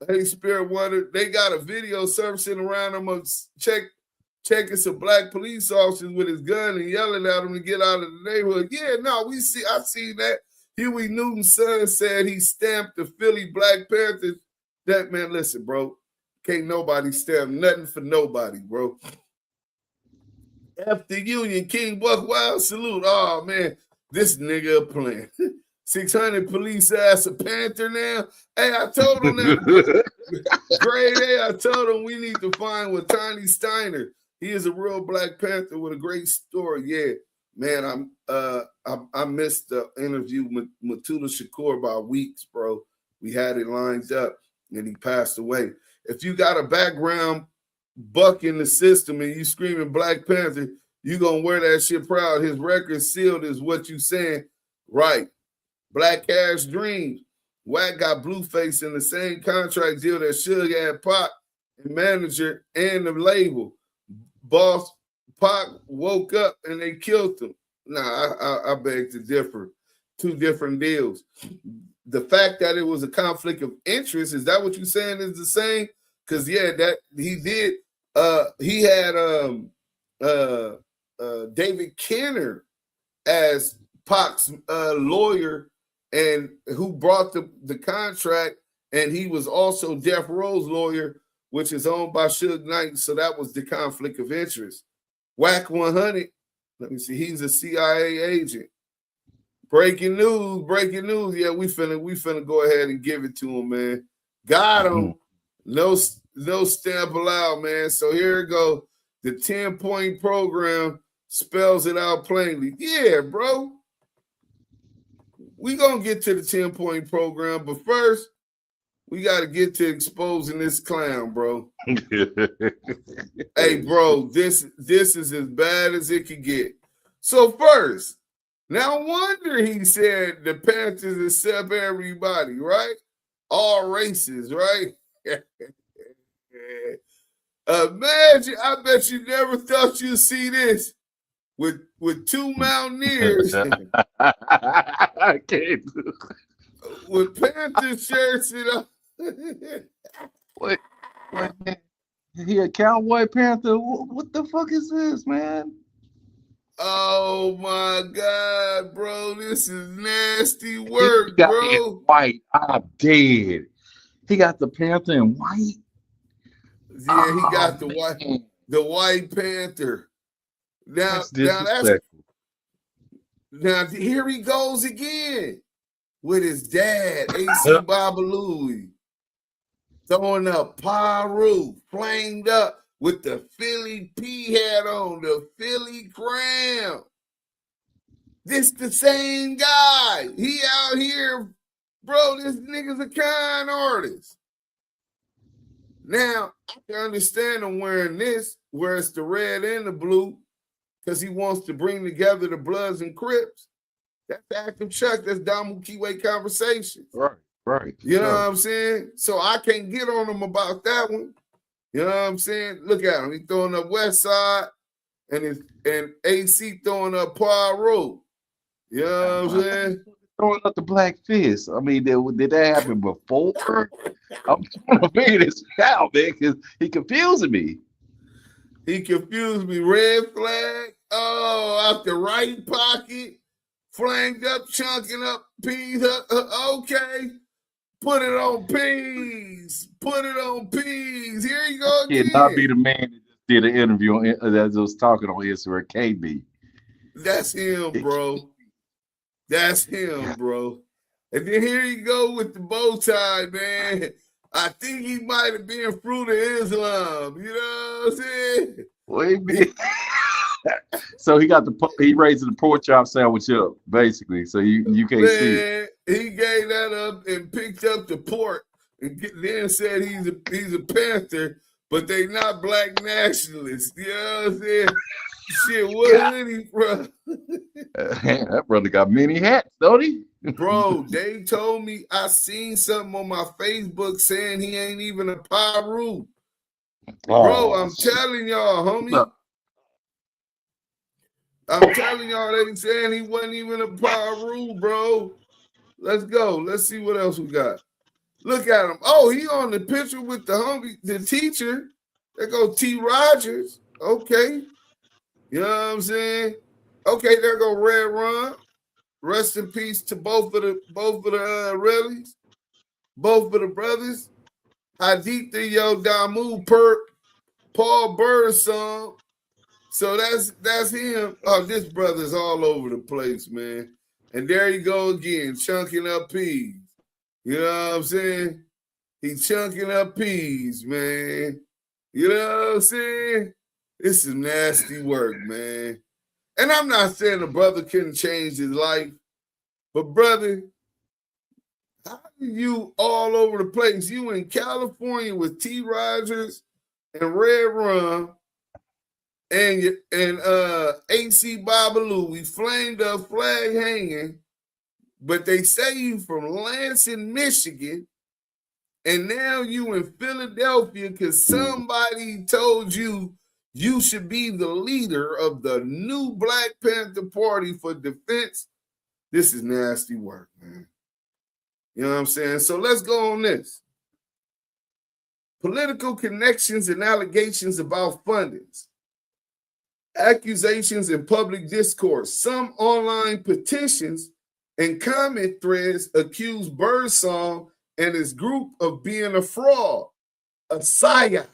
Hey, Spirit Wonder. They got a video surfacing around them checking some black police officers with his gun and yelling at them to get out of the neighborhood. Yeah, no, I see that. Huey Newton's son said he stamped the Philly Black Panthers. That man, listen, bro. Can't nobody stamp nothing for nobody, bro. F the Union, King Buck Wild, salute. Oh man, this nigga playing. 600 police ass a Panther now. Hey, I told him that. Grade A, I told him we need to find with Tiny Steiner. He is a real Black Panther with a great story. Yeah, man, I missed the interview with Matuda Shakur by weeks, bro. We had it lined up. And he passed away. If you got a background buck in the system and you screaming Black Panther, you gonna wear that shit proud. His record sealed is what you saying. Right. Black Cash Dreams. Wack got Blueface in the same contract deal that Suge had Pac and manager and the label. Boss Pac woke up and they killed him. Nah, I beg to differ. Two different deals. The fact that it was a conflict of interest, is that what you're saying is the same? Because yeah, that he did. He had David Kenner as Pac's lawyer, and who brought the contract, and he was also Death Row's lawyer, which is owned by Suge Knight. So that was the conflict of interest. Whack 100. Let me see. He's a CIA agent. Breaking news. Yeah, we finna go ahead and give it to him, man. Got him. No stamp allowed, man. So here it go. The 10-point program spells it out plainly. Yeah, bro. We gonna get to the 10-point program, but first, we gotta get to exposing this clown, bro. Hey, bro, this is as bad as it could get. So first, no wonder he said the Panthers accept everybody, right? All races, right? Imagine, I bet you never thought you'd see this with two Mountaineers I can't. with Panther shirts and What? Man? He a Cowboy Panther? What the fuck is this, man? Oh my God, bro. This is nasty He work, got it in bro. white. I'm dead. He got the Panther in white. Yeah, he got man. the white Panther. Now here he goes again with his dad, AC Babalooey, throwing up Paru, flamed up with the Philly P hat on, the Philly crown. This the same guy. He out here, bro. This nigga's a kind artist. Now, I can understand him wearing this, where it's the red and the blue, because he wants to bring together the Bloods and Crips. That's Active Chuck. That's Damu Kiwe Conversations. Right. You know what I'm saying? So I can't get on him about that one. You know what I'm saying? Look at him. He throwing up West Side, and AC throwing up Poirot. You know what I'm saying? Throwing up the Black Fist. I mean, did that happen before? I'm trying to figure this out, man, because he confusing me. He confused me. Red flag. Oh, out the right pocket. Flanked up, chunking up peas. Okay. Put it on peas. Here you go again. He not be the man that just did an interview that was talking on Instagram. KB. That's him, bro. That's him, bro. And then here you go with the bow tie, man. I think he might have been Fruit of Islam. You know what I'm saying? Wait a minute. So he raising the pork chop sandwich up, basically. So you can't see it. He gave that up and picked up the pork and then said he's a Panther, but they not black nationalists. You know what I'm saying? Shit, what hoodie, bro? That brother got many hats, don't he? Bro, they told me I seen something on my Facebook saying he ain't even a Paru. Bro, I'm telling y'all, homie. Look. I'm telling y'all, they saying he wasn't even a Paru, bro. Let's go. Let's see what else we got. Look at him. Oh, he on the picture with the teacher. There go T. Rogers. Okay. You know what I'm saying? Okay, there go Red Ron. Rest in peace to both of the Rellies, both of the brothers. Haditha Yo Damu Paul Birdsong. So that's him. Oh, this brother's all over the place, man. And there you go again, chunking up peas. You know what I'm saying? He's chunking up peas, man. You know what I'm saying? This is nasty work, man. And I'm not saying the brother couldn't change his life, but brother, how are you all over the place? You in California with T. Rogers and Red Rum and AC Babaloo. We flamed up, flag hanging, but they say you from Lansing, Michigan, and now you in Philadelphia because somebody told you you should be the leader of the new Black Panther Party for defense. This is nasty work, man. You know what I'm saying? So let's go on this. Political connections and allegations about fundings. accusations in public discourse. Some online petitions and comment threads accuse Birdsong and his group of being a fraud, a psyop,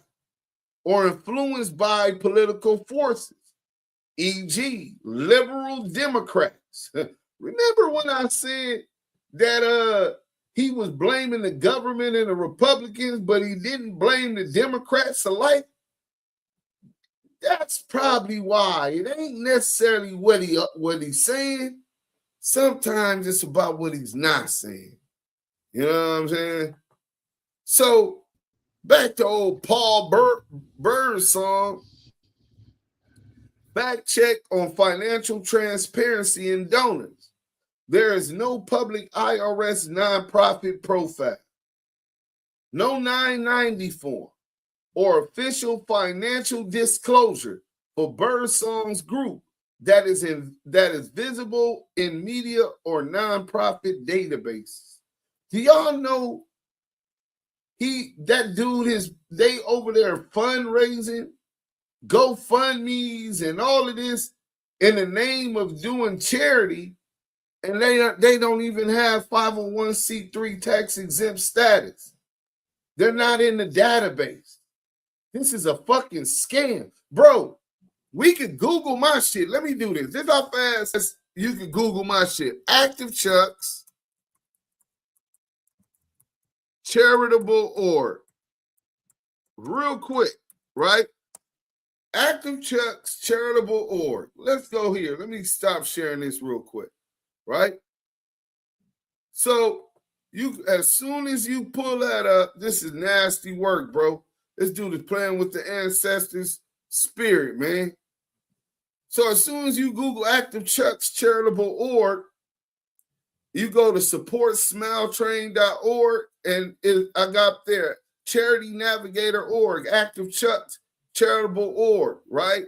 or influenced by political forces, e.g., liberal Democrats. Remember when I said that he was blaming the government and the Republicans, but he didn't blame the Democrats alike? That's probably why. It ain't necessarily what he's saying. Sometimes it's about what he's not saying. You know what I'm saying? So back to old Paul Birdsong. Fact check on financial transparency and donors. There is no public IRS nonprofit profile, no 990 form, or official financial disclosure for Birdsong's group that is visible in media or nonprofit databases. Do y'all know that dude they over there fundraising, GoFundMe's and all of this in the name of doing charity, and they don't even have 501c3 tax exempt status. They're not in the database. This is a fucking scam. Bro, we could Google my shit. Let me do this. This is how fast you can Google my shit. Active Chucks charitable org. Real quick, right? Active Chucks charitable org. Let's go here. Let me stop sharing this real quick, right? So as soon as you pull that up, this is nasty work, bro. This dude is playing with the ancestors' spirit, man. So as soon as you Google Active Chucks charitable org, you go to supportsmiletrain.org, and I got there, Charity Navigator org, Active Chucks charitable org, right?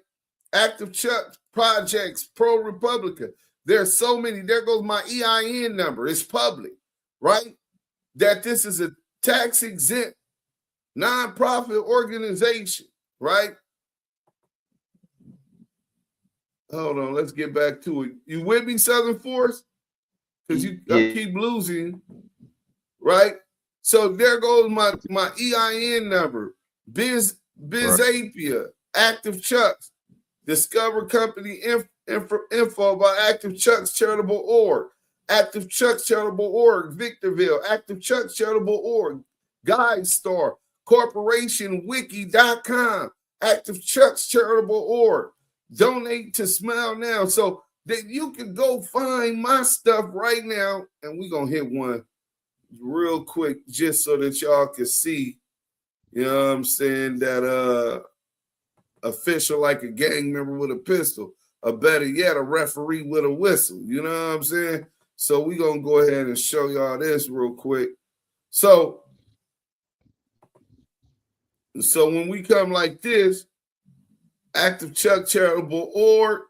Active Chucks projects, Pro Republica. There's so many. There goes my EIN number. It's public, right? That this is a tax exempt nonprofit organization, right? Hold on, let's get back to it. You with me, Southern Force? Because I keep losing, right? So there goes my EIN number. Bizapia, Active Chucks, Discover Company info about Active Chucks charitable org, Active Chucks charitable org, Victorville, Active Chucks charitable org, GuideStar, CorporationWiki.com, Active Chucks charitable org. Donate to Smile Now. So that you can go find my stuff right now, and we're going to hit one real quick just so that y'all can see, you know what I'm saying, that official like a gang member with a pistol, or better yet, a referee with a whistle, you know what I'm saying? So we're going to go ahead and show y'all this real quick. So when we come like this, Active Chuck charitable org,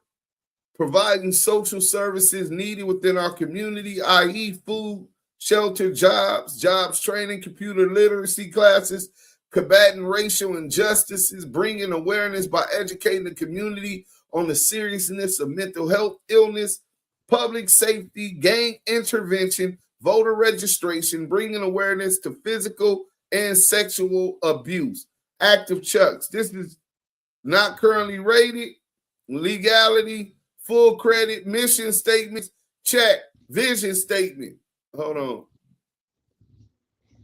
providing social services needed within our community, i.e. food, shelter, jobs training, computer literacy classes, combating racial injustices, bringing awareness by educating the community on the seriousness of mental health illness, public safety, gang intervention, voter registration, bringing awareness to physical and sexual abuse. Active Chucks. This is not currently rated. Legality, full credit, mission statements, check, vision statement. Hold on.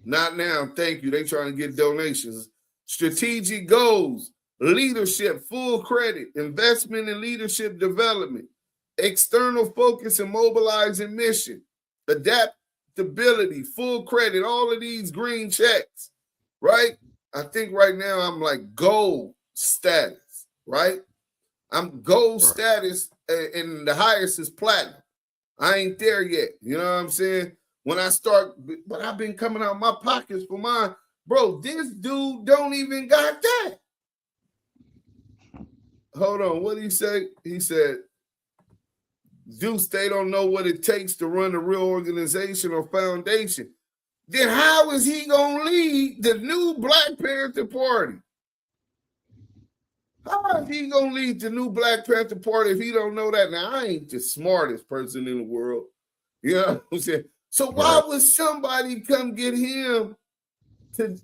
Not now. Thank you. They trying to get donations. Strategic goals, leadership, full credit, investment in leadership development, external focus and mobilizing mission, adaptability, full credit, all of these green checks, right? I think right now I'm like gold status, right? I'm gold status, and the highest is platinum. I ain't there yet. You know what I'm saying? When I start, but I've been coming out of my pockets for mine. Bro, this dude don't even got that. Hold on. What did he say? He said, Duse, they don't know what it takes to run a real organization or foundation. Then how is he going to lead the new Black Panther Party? How is he gonna lead the new Black Panther Party if he don't know that? Now I ain't the smartest person in the world. You know what I'm saying? So why would somebody come get him to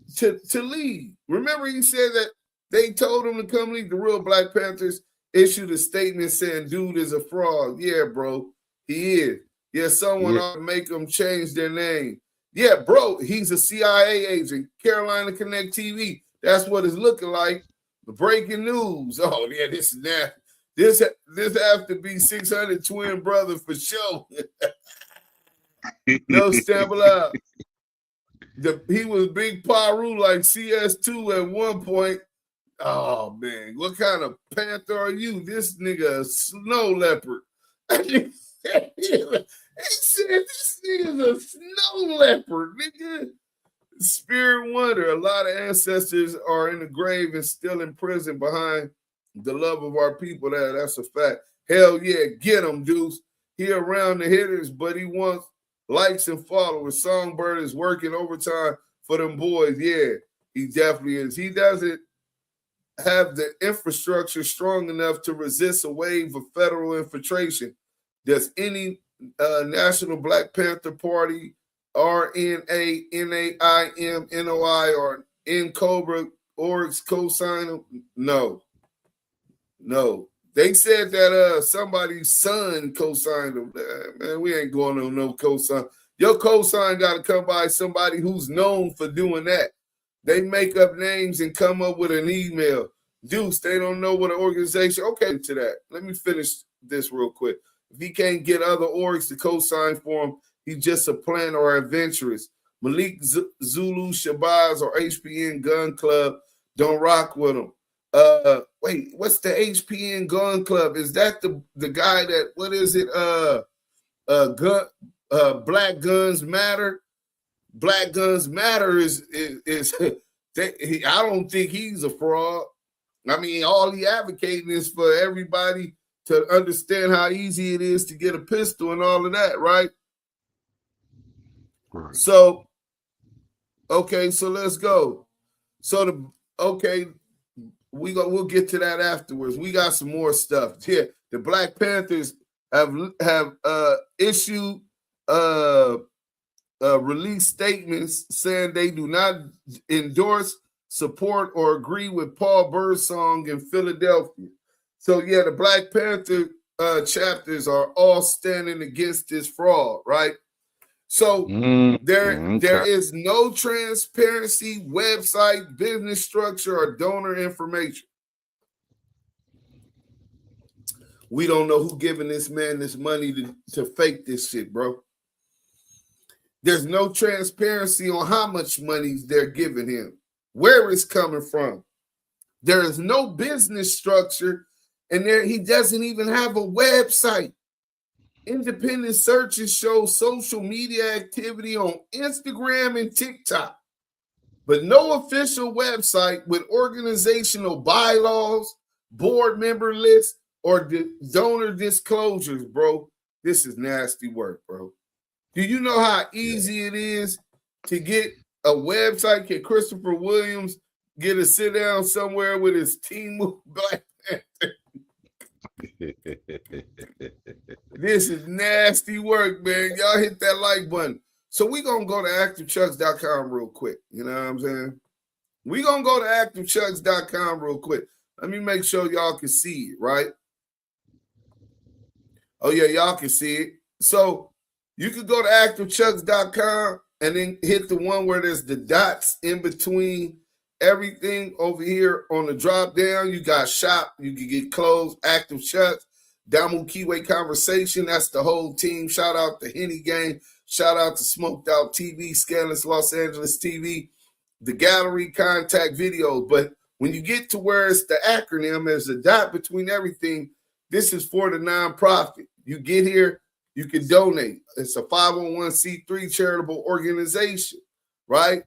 lead? Remember, he said that they told him to come lead. The real Black Panthers issued a statement saying, "Dude is a fraud." Yeah, bro, he is. Yeah, someone ought to make them change their name. Yeah, bro, he's a CIA agent. Carolina Connect TV. That's what it's looking like. The breaking news. Oh yeah, this is that. This has to be 600 twin brother for sure. No stamble out. He was Big Paru like CS2 at one point. Oh man, what kind of panther are you? This nigga a snow leopard. He said this nigga's a snow leopard, nigga. Spirit wonder. A lot of ancestors are in the grave and still in prison behind the love of our people. That's a fact. Hell yeah, get him, Deuce. He around the hitters, but he wants likes and followers. Songbird is working overtime for them boys. Yeah, he definitely is. He doesn't have the infrastructure strong enough to resist a wave of federal infiltration. Does any National Black Panther Party, RNA, NAIM, NOI, or NCOBRA orgs co-sign them? No. They said that somebody's son co-signed them. Man, we ain't going on no co-sign. Your co-sign got to come by somebody who's known for doing that. They make up names and come up with an email. Deuce, they don't know what an organization. Okay, to that. Let me finish this real quick. If he can't get other orgs to co-sign for him, he's just a planner or adventurous. Malik Zulu Shabazz or HPN Gun Club don't rock with him. Wait, what's the HPN Gun Club? Is that the guy that, what is it? Black Guns Matter. Black Guns Matter is I don't think he's a fraud. I mean, all he advocating is for everybody to understand how easy it is to get a pistol and all of that, right? Right. So, okay, so let's go. So we'll get to that afterwards. We got some more stuff here. The Black Panthers have issued release statements saying they do not endorse, support, or agree with Paul Birdsong in Philadelphia. So yeah, the Black Panther chapters are all standing against this fraud, right? So there is no transparency, website, business structure, or donor information. We don't know who giving this man this money to fake this shit, bro. There's no transparency on how much money they're giving him, where it's coming from. There is no business structure, and he doesn't even have a website. Independent searches show social media activity on Instagram and TikTok, but no official website with organizational bylaws, board member lists, or donor disclosures, bro. This is nasty work, bro. Do you know how easy it is to get a website? Can Christopher Williams get a sit down somewhere with his team of Black Panther? This is nasty work, man. Y'all hit that like button. So we're going to go to activechucks.com real quick. You know what I'm saying? We're going to go to activechucks.com real quick. Let me make sure y'all can see it, right? Oh, yeah, y'all can see it. So you can go to activechucks.com and then hit the one where there's the dots in between everything over here on the drop down. You got shop, you can get clothes, Active Chucks, Damu Kiwe Conversation. That's the whole team. Shout out to Henny Gang. Shout out to Smoked Out TV, Scandalous Los Angeles TV, the gallery, contact videos. But when you get to where it's the acronym, there's a dot between everything. This is for the nonprofit. You get here, you can donate. It's a 501c3 charitable organization, right?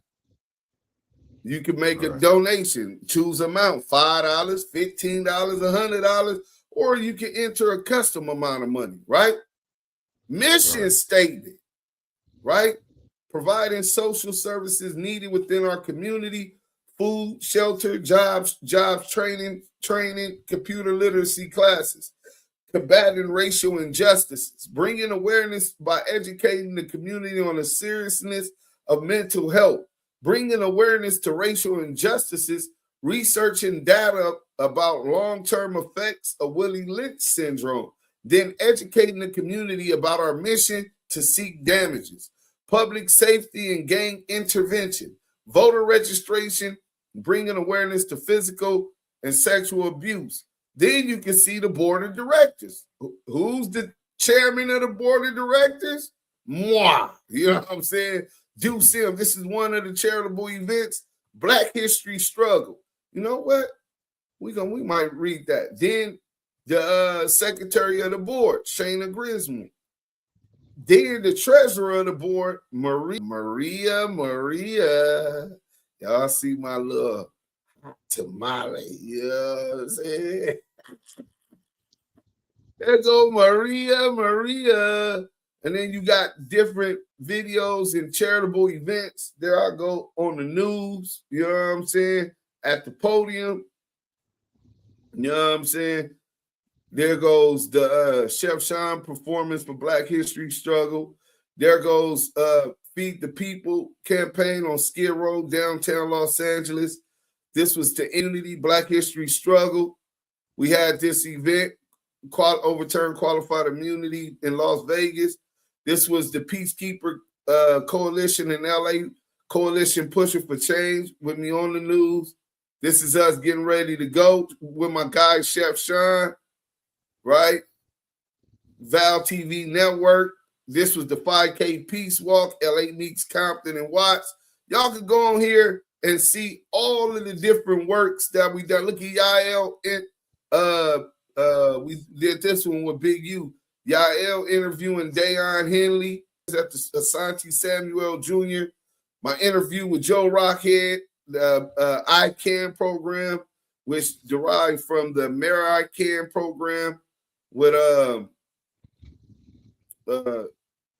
You can make a donation, choose amount, $5, $15, $100, or you can enter a custom amount of money, right? Mission statement, right? Providing social services needed within our community, food, shelter, jobs training, computer literacy classes, combating racial injustices, bringing awareness by educating the community on the seriousness of mental health, bringing awareness to racial injustices, researching data about long-term effects of Willie Lynch syndrome, then educating the community about our mission to seek damages, public safety and gang intervention, voter registration, bringing awareness to physical and sexual abuse. Then you can see the board of directors. Who's the chairman of the board of directors? Moi. You know what I'm saying? Duse. This is one of the charitable events. Black History Struggle. You know what? We might read that. Then the secretary of the board, Shayna Griswold. Then the treasurer of the board, Maria. Y'all see my little tamale. You know what I'm saying? There go Maria. And then you got different videos and charitable events. There I go on the news. You know what I'm saying? At the podium. You know what I'm saying? There goes the Chef Sean performance for Black History Struggle. There goes Feed the People campaign on Skid Row, downtown Los Angeles. This was the Unity Black History Struggle. We had this event, overturn qualified immunity in Las Vegas. This was the Peacekeeper Coalition in LA, Coalition Pushing for Change with me on the news. This is us getting ready to go with my guy, Chef Sean, right? Val TV Network. This was the 5K Peace Walk, LA meets Compton and Watts. Y'all can go on here and see all of the different works that we done. Look at Yael. We did this one with Big U. Yael interviewing Dayon Henley at the Asante Samuel Jr. My interview with Joe Rockhead, the ICANN program, which derived from the Mayor ICANN program with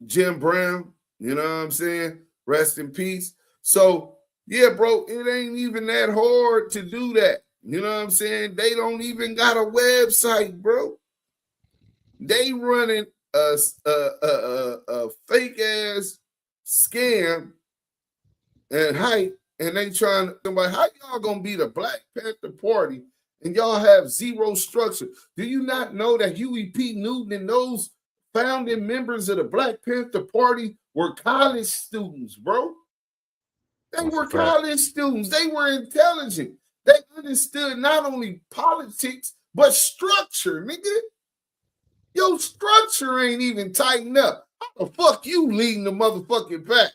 Jim Brown. You know what I'm saying? Rest in peace. So, yeah, bro, it ain't even that hard to do that. You know what I'm saying? They don't even got a website, bro. They running a fake ass scam and hype, and they trying to like, how y'all gonna be the Black Panther Party and y'all have zero structure? Do you not know that Huey P. Newton and those founding members of the Black Panther Party were college students, bro? They were college students. They were intelligent. They understood not only politics, but structure, nigga. Your structure ain't even tightened up. How the fuck you leading the motherfucking pack?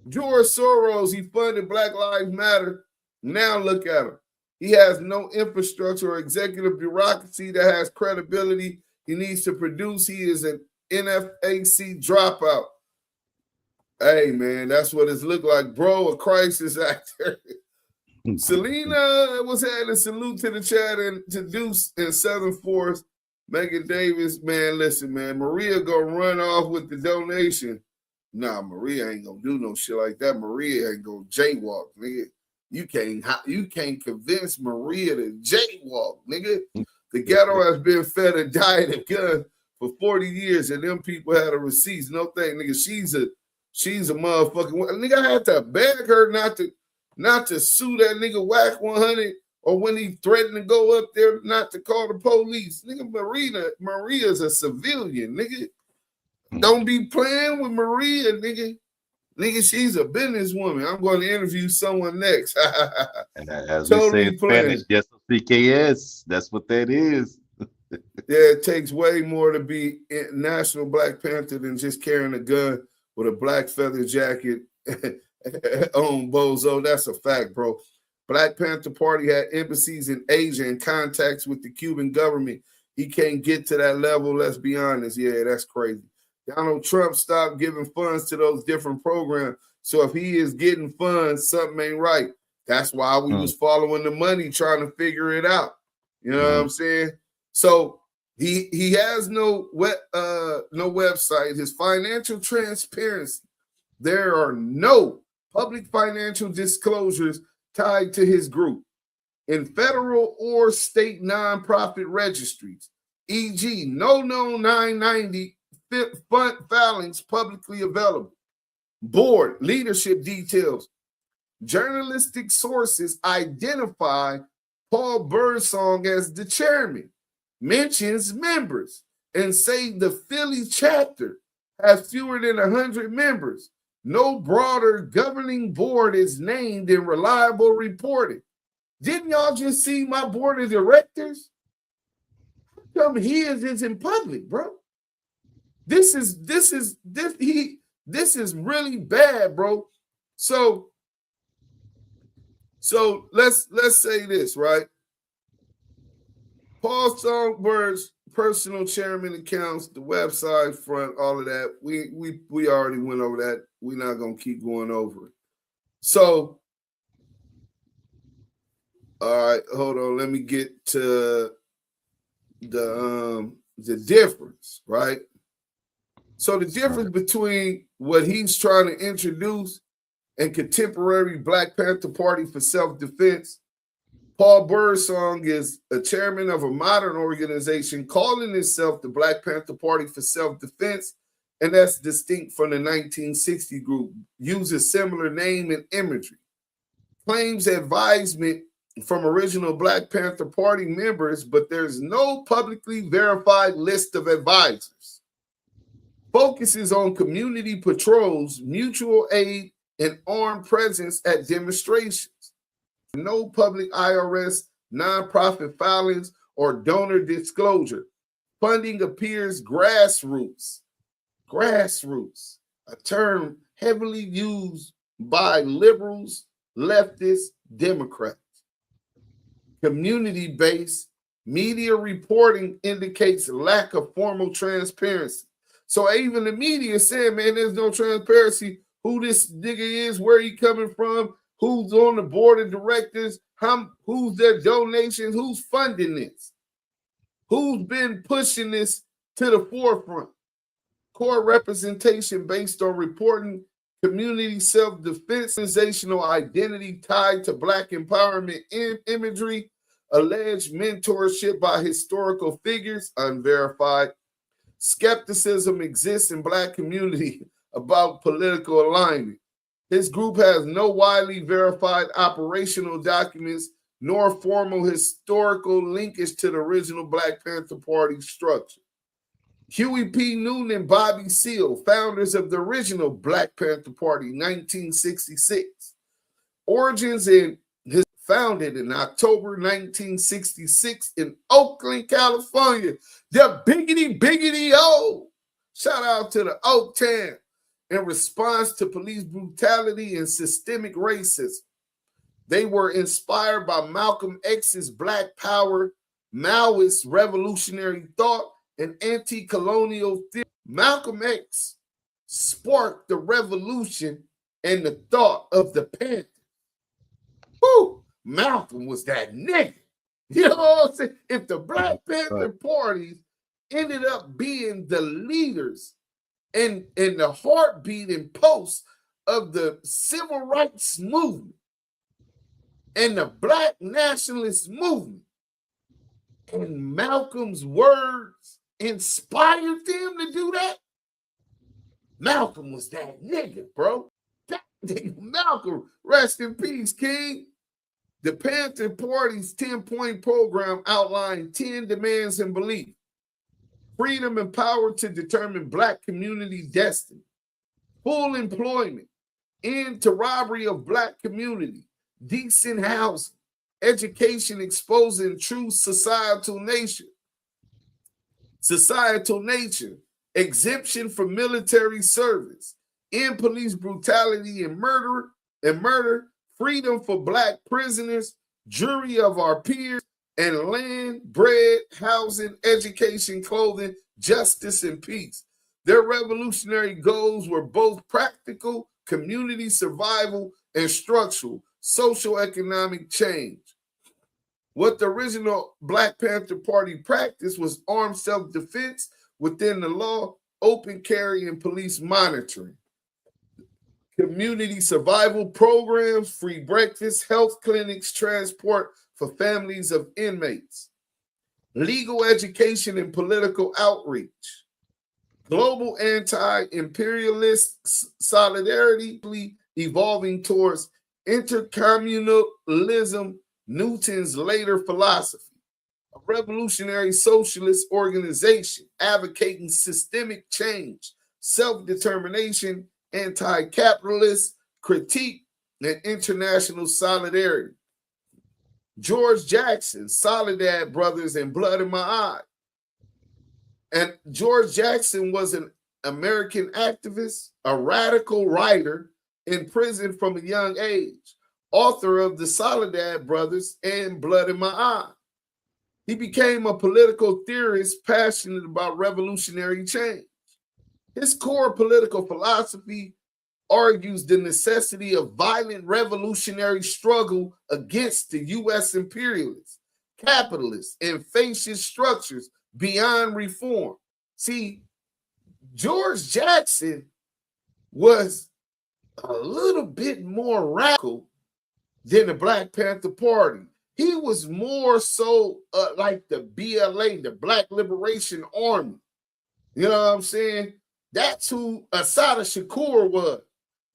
George Soros, he funded Black Lives Matter. Now look at him. He has no infrastructure or executive bureaucracy that has credibility he needs to produce. He is an NFAC dropout. Hey, man, that's what it's looked like, bro, a crisis actor. Selena was had a salute to the chat and to Deuce in Southern Forest. Megan Davis, man, listen, man, Maria gonna run off with the donation. Nah, Maria ain't gonna do no shit like that. Maria ain't gonna jaywalk, nigga. You can't convince Maria to jaywalk, nigga. The ghetto has been fed a diet of guns for 40 years, and them people had a receipts. No thing, nigga. She's a motherfucking nigga. I had to beg her not to sue that nigga Whack 100, or when he threatened to go up there not to call the police. Nigga, Maria's a civilian, nigga. Don't be playing with Maria, nigga. Nigga, she's a businesswoman. I'm going to interview someone next. And as we say in Spanish, yes, CKS. That's what that is. Yeah, it takes way more to be National Black Panther than just carrying a gun with a black feather jacket on Bozo. That's a fact, bro. Black Panther Party had embassies in Asia and contacts with the Cuban government. He can't get to that level, let's be honest. Yeah, that's crazy. Donald Trump stopped giving funds to those different programs. So if he is getting funds, something ain't right. That's why we was following the money, trying to figure it out. You know what I'm saying? So he has no website. His financial transparency. There are no public financial disclosures tied to his group in federal or state nonprofit registries, e.g., no known 990 fund filings publicly available. Board leadership details. Journalistic sources identify Paul Birdsong as the chairman, mentions members, and say the Philly chapter has fewer than 100 members. No broader governing board is named in reliable reporting. Didn't y'all just see my board of directors? How come his isn't public, bro? This is really bad, bro. So let's say this, right? Paul Songbird's personal chairman accounts, the website front, all of that. We already went over that. We're not gonna keep going over it. So, all right, hold on. Let me get to the difference, right? So the difference between what he's trying to introduce and contemporary Black Panther Party for self-defense, Paul Birdsong is a chairman of a modern organization calling itself the Black Panther Party for self-defense, and that's distinct from the 1960 group, uses similar name and imagery. Claims advisement from original Black Panther Party members, but there's no publicly verified list of advisors. Focuses on community patrols, mutual aid, and armed presence at demonstrations. No public IRS, nonprofit filings, or donor disclosure. Funding appears grassroots. Grassroots, a term heavily used by liberals, leftists, Democrats. Community-based media reporting indicates lack of formal transparency. So even the media said, man, there's no transparency. Who this nigga is, where he coming from, who's on the board of directors, who's their donations, who's funding this, who's been pushing this to the forefront. Core representation based on reporting community self-defense, organizational identity tied to Black empowerment imagery, alleged mentorship by historical figures, unverified. Skepticism exists in Black community about political alignment. His group has no widely verified operational documents nor formal historical linkage to the original Black Panther Party structure. Huey P. Newton and Bobby Seale, founders of the original Black Panther Party, 1966. Origins in his founded in October 1966 in Oakland, California. The biggity O. Shout out to the Oak Town. In response to police brutality and systemic racism. They were inspired by Malcolm X's Black Power, Maoist revolutionary thought, and anti-colonial theory. Malcolm X sparked the revolution and the thought of the Panthers. Woo! Malcolm was that nigga. You know what I'm saying? If the Black Panther parties ended up being the leaders and the heartbeat and pulse of the civil rights movement and the Black nationalist movement, and Malcolm's words inspired them to do that, Malcolm was that nigga, bro. That nigga, Malcolm, rest in peace, King. The Panther Party's 10-point program outlined 10 demands and beliefs. Freedom and power to determine Black community destiny. Full employment. End to robbery of Black community. Decent housing. Education exposing true societal nature. Exemption from military service. End police brutality and murder. Freedom for Black prisoners. Jury of our peers. And land, bread, housing, education, clothing, justice, and peace. Their revolutionary goals were both practical, community survival, and structural, social economic change. What the original Black Panther Party practiced was armed self-defense within the law, open carry, and police monitoring. community survival programs, free breakfast, health clinics, transport for families of inmates, legal education and political outreach, global anti-imperialist solidarity evolving towards intercommunalism, Newton's later philosophy, a revolutionary socialist organization advocating systemic change, self-determination, anti-capitalist critique, and international solidarity. George Jackson, Soledad Brothers, and Blood in My Eye. And George Jackson was an American activist, a radical writer, in prison from a young age, author of the Soledad Brothers and Blood in My Eye. He became a political theorist passionate about revolutionary change. His core political philosophy argues the necessity of violent revolutionary struggle against the U.S. imperialists, capitalists, and fascist structures beyond reform. See, George Jackson was a little bit more radical than the Black Panther Party. He was more so like the BLA, the Black Liberation Army. You know what I'm saying? That's who Assata Shakur was.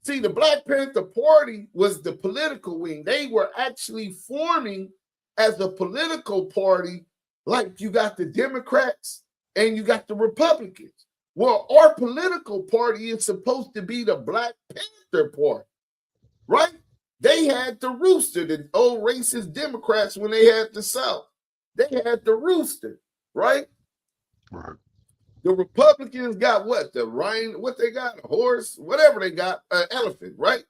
See, the Black Panther Party was the political wing. They were actually forming as a political party, like you got the Democrats and you got the Republicans. Well, our political party is supposed to be the Black Panther Party, right? They had the rooster, the old racist Democrats when they had the South. They had the rooster, right? Right. The Republicans got what? The rhino, what they got? A horse, whatever they got, an elephant, right?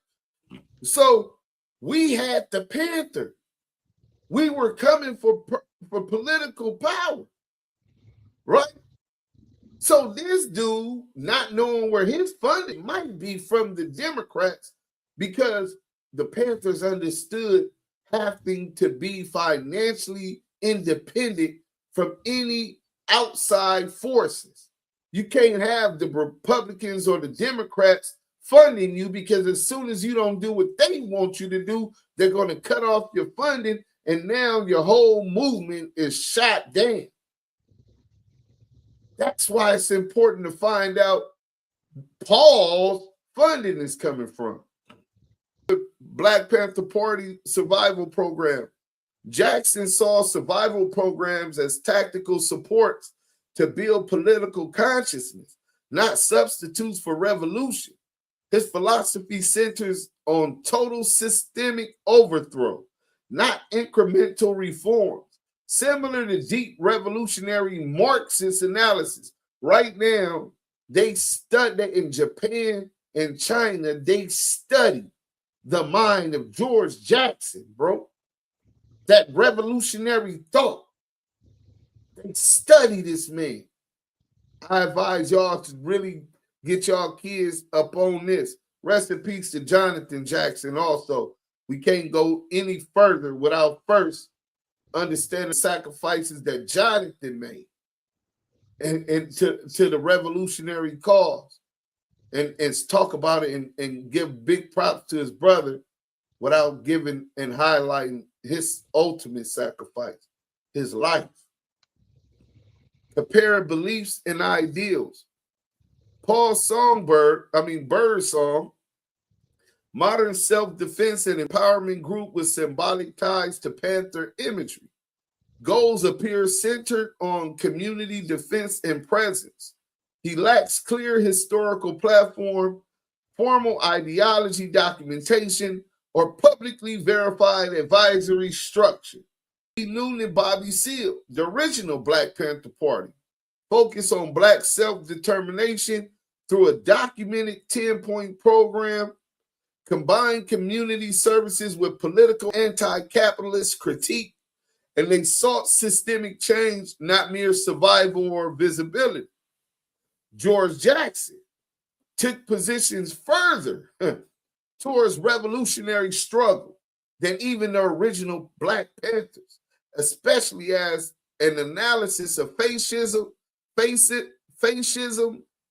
So we had the Panther. We were coming for political power, right? So this dude, not knowing where his funding might be from the Democrats, because the Panthers understood having to be financially independent from any outside forces. You can't have the Republicans or the Democrats funding you, because as soon as you don't do what they want you to do, they're going to cut off your funding, and now your whole movement is shot down. That's why it's important to find out Paul's funding is coming from. The Black Panther Party survival program. Jackson saw survival programs as tactical supports to build political consciousness, not substitutes for revolution. His philosophy centers on total systemic overthrow, not incremental reforms. Similar to deep revolutionary Marxist analysis. Right now, they study in Japan and China, they study the mind of George Jackson, bro. That revolutionary thought. They study this man. I advise y'all to really get y'all kids up on this. Rest in peace to Jonathan Jackson also. We can't go any further without first understanding the sacrifices that Jonathan made and to the revolutionary cause. And talk about it and give big props to his brother without giving and highlighting his ultimate sacrifice, his life. Comparing beliefs and ideals. Paul Birdsong, modern self-defense and empowerment group with symbolic ties to Panther imagery. Goals appear centered on community defense and presence. He lacks clear historical platform, formal ideology documentation, or publicly verified advisory structure. Newton and Bobby Seale, the original Black Panther Party, focus on Black self-determination through a documented 10-point program, combined community services with political anti-capitalist critique, and they sought systemic change, not mere survival or visibility. George Jackson took positions further towards revolutionary struggle than even the original Black Panthers, especially as an analysis of fascism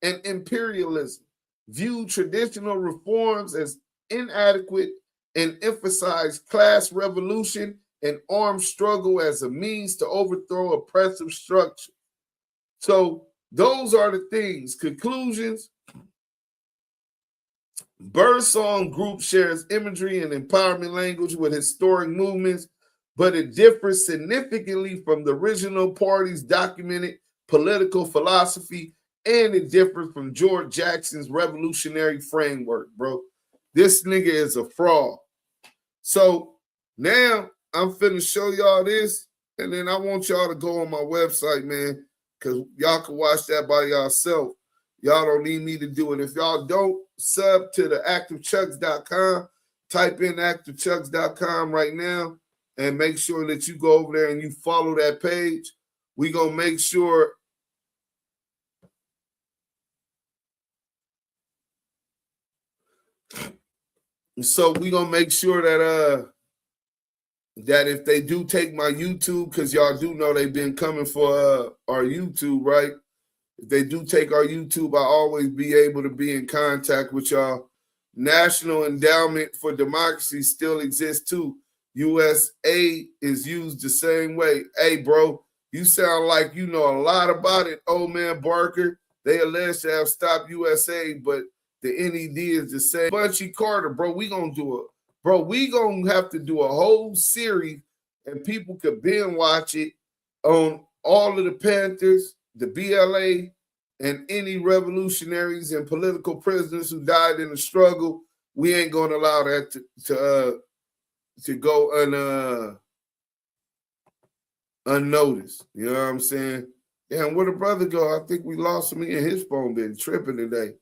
and imperialism. viewed traditional reforms as inadequate and emphasized class revolution and armed struggle as a means to overthrow oppressive structure. So those are the things. Conclusions. Birdsong group shares imagery and empowerment language with historic movements, but it differs significantly from the original party's documented political philosophy, and it differs from George Jackson's revolutionary framework, bro. This nigga is a fraud. So now I'm finna show y'all this, and then I want y'all to go on my website, man, because y'all can watch that by yourself. Y'all don't need me to do it. If y'all don't, sub to the activechucks.com. Type in activechucks.com right now and make sure that you go over there and you follow that page. We gonna make sure that that if they do take my YouTube, because y'all do know they've been coming for our YouTube, right? If they do take our YouTube, I'll always be able to be in contact with y'all. National Endowment for Democracy still exists too. USA is used the same way. Hey, bro, you sound like you know a lot about it, old man Barker. They allege to have stopped USA, but the NED is the same. Bunchy Carter, bro, we gonna have to do a whole series, and people could binge watch it on all of the Panthers, the BLA, and any revolutionaries and political prisoners who died in the struggle. We ain't going to allow that to go unnoticed. You know what I'm saying? Damn, where'd the brother go? I think we lost him. He and his phone been tripping today.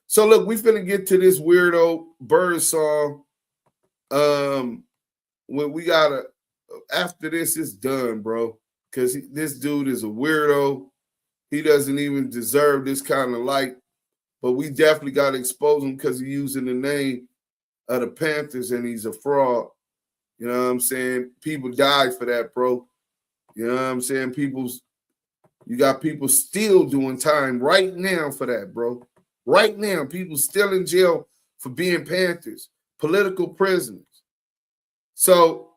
So look, we finna get to this weirdo Birdsong. When we gotta, after this is done, bro, because this dude is a weirdo. He doesn't even deserve this kind of light, but we definitely got to expose him because he's using the name of the Panthers and he's a fraud. You know what I'm saying? People died for that, bro. You know what I'm saying? You got people still doing time right now for that, bro. Right now, people still in jail for being Panthers, political prisoners. So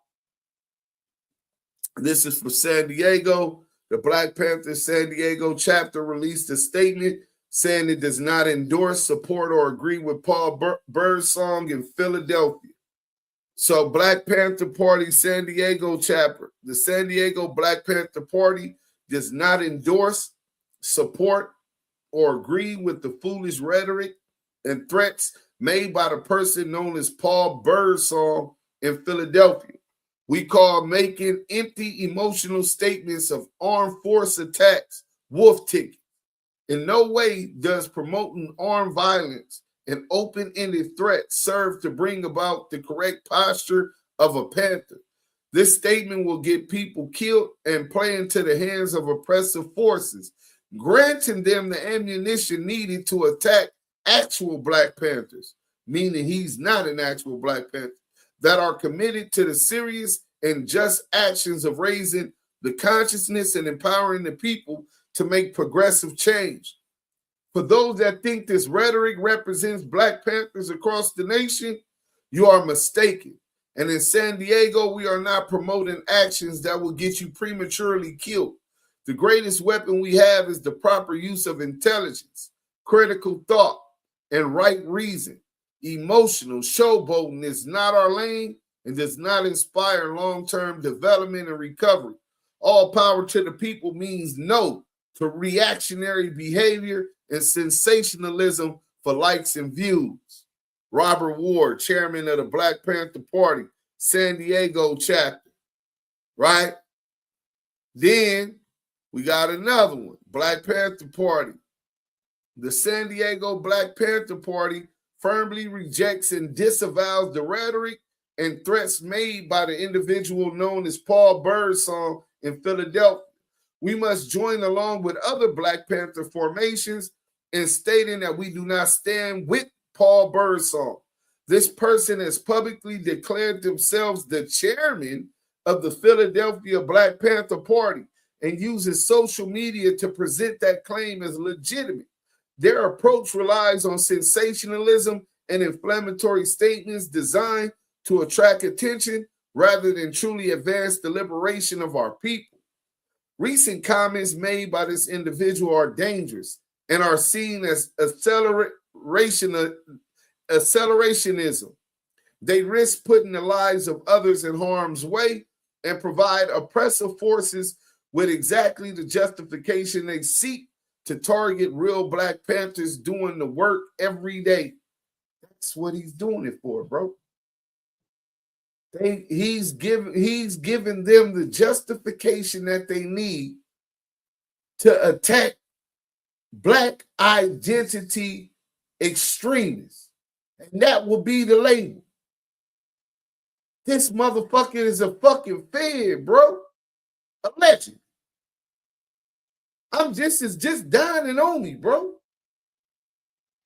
this is for San Diego. The Black Panther San Diego chapter released a statement saying it does not endorse, support, or agree with Paul Birdsong in Philadelphia. So Black Panther Party San Diego chapter, the San Diego Black Panther Party does not endorse, support, or agree with the foolish rhetoric and threats made by the person known as Paul Birdsong in Philadelphia. We call making empty emotional statements of armed force attacks wolf ticket. In no way does promoting armed violence and open-ended threats serve to bring about the correct posture of a Panther. This statement will get people killed and play into the hands of oppressive forces, granting them the ammunition needed to attack actual Black Panthers, meaning he's not an actual Black Panther, that are committed to the serious and just actions of raising the consciousness and empowering the people to make progressive change. For those that think this rhetoric represents Black Panthers across the nation, you are mistaken. And in San Diego, we are not promoting actions that will get you prematurely killed. The greatest weapon we have is the proper use of intelligence, critical thought, and right reason. Emotional showboating is not our lane and does not inspire long-term development and recovery. All power to the people means no to reactionary behavior and sensationalism for likes and views. Robert Ward, chairman of the Black Panther Party, San Diego chapter, right? Then we got another one, Black Panther Party. The San Diego Black Panther Party firmly rejects and disavows the rhetoric and threats made by the individual known as Paul Birdsong in Philadelphia. We must join along with other Black Panther formations in stating that we do not stand with Paul Birdsong. This person has publicly declared themselves the chairman of the Philadelphia Black Panther Party and uses social media to present that claim as legitimate. Their approach relies on sensationalism and inflammatory statements designed to attract attention rather than truly advance the liberation of our people. Recent comments made by this individual are dangerous and are seen as accelerationism. They risk putting the lives of others in harm's way and provide oppressive forces with exactly the justification they seek to target real Black Panthers doing the work every day. That's what he's doing it for, bro. He's giving them the justification that they need to attack Black identity extremists. And that will be the label. This motherfucker is a fucking fed, bro. A legend. It's just dining on me, bro.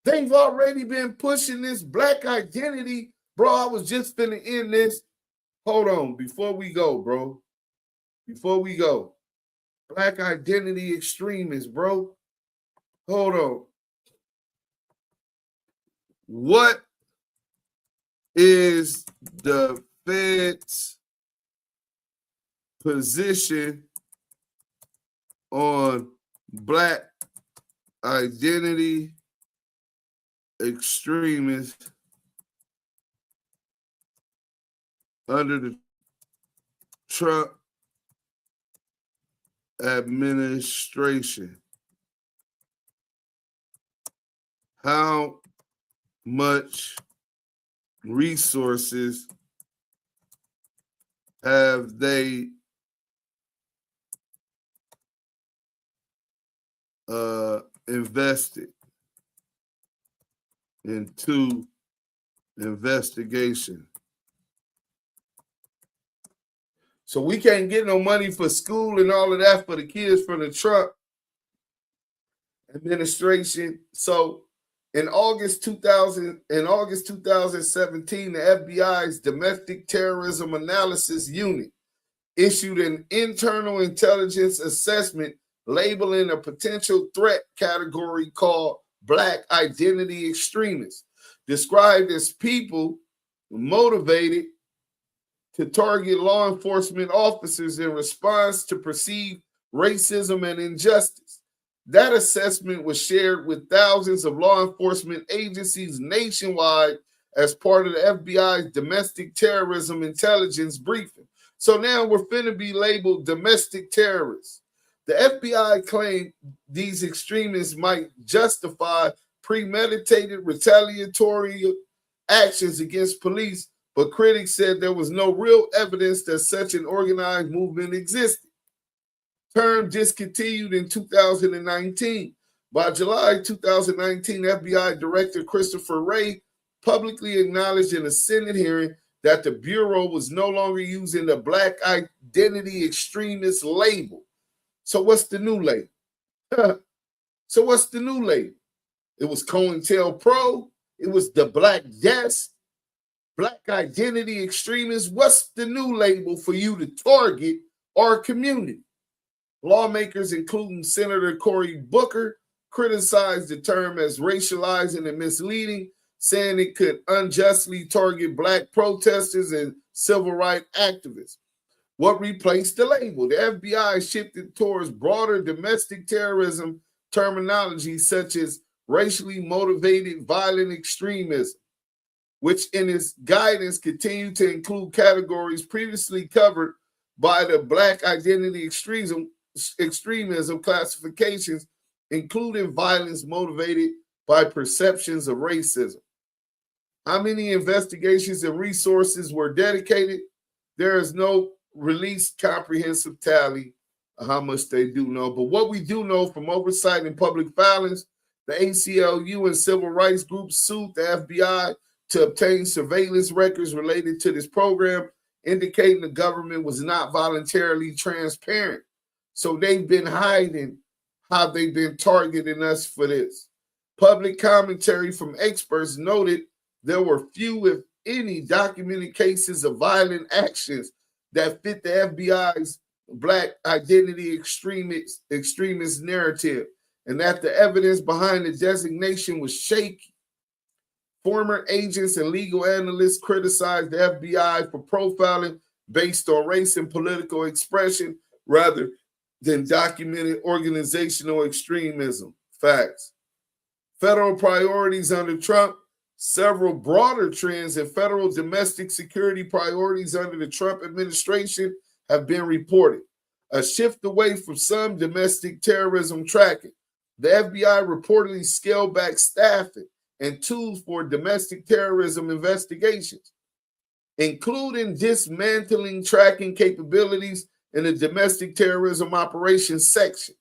They've already been pushing this Black identity. Bro, I was just finna end this. Hold on, before we go, bro. Before we go. Black identity extremists, bro. Hold on. What is the Fed's position on Black identity extremists under the Trump administration? How much resources have they invested into investigation? So we can't get no money for school and all of that for the kids from the Trump administration. So in August 2017, the FBI's Domestic Terrorism Analysis Unit issued an internal intelligence assessment labeling a potential threat category called Black identity extremists, described as people motivated to target law enforcement officers in response to perceived racism and injustice. That assessment was shared with thousands of law enforcement agencies nationwide as part of the FBI's domestic terrorism intelligence briefing. So now we're finna be labeled domestic terrorists. The FBI claimed these extremists might justify premeditated retaliatory actions against police, but critics said there was no real evidence that such an organized movement existed. Term discontinued in 2019. By July 2019, FBI Director Christopher Wray publicly acknowledged in a Senate hearing that the Bureau was no longer using the Black identity extremist label. So what's the new label? So what's the new label? It was COINTELPRO. It was the Black Desk. Black identity extremists. What's the new label for you to target our community? Lawmakers, including Senator Cory Booker, criticized the term as racializing and misleading, saying it could unjustly target Black protesters and civil rights activists. What replaced the label? The FBI shifted towards broader domestic terrorism terminology such as racially motivated violent extremism, which in its guidance continued to include categories previously covered by the Black identity extremism classifications, including violence motivated by perceptions of racism. How many investigations and resources were dedicated? There is no released comprehensive tally of how much they do know. But what we do know from oversight and public filings, the ACLU and civil rights groups sued the FBI to obtain surveillance records related to this program, indicating the government was not voluntarily transparent. So they've been hiding how they've been targeting us for this. Public commentary from experts noted there were few, if any, documented cases of violent actions that fit the FBI's Black identity extremist narrative. and that the evidence behind the designation was shaky. Former agents and legal analysts criticized the FBI for profiling based on race and political expression rather than documented organizational extremism. Facts. Federal priorities under Trump. Several broader trends in federal domestic security priorities under the Trump administration have been reported. A shift away from some domestic terrorism tracking. The FBI reportedly scaled back staffing and tools for domestic terrorism investigations, including dismantling tracking capabilities in the domestic terrorism operations section.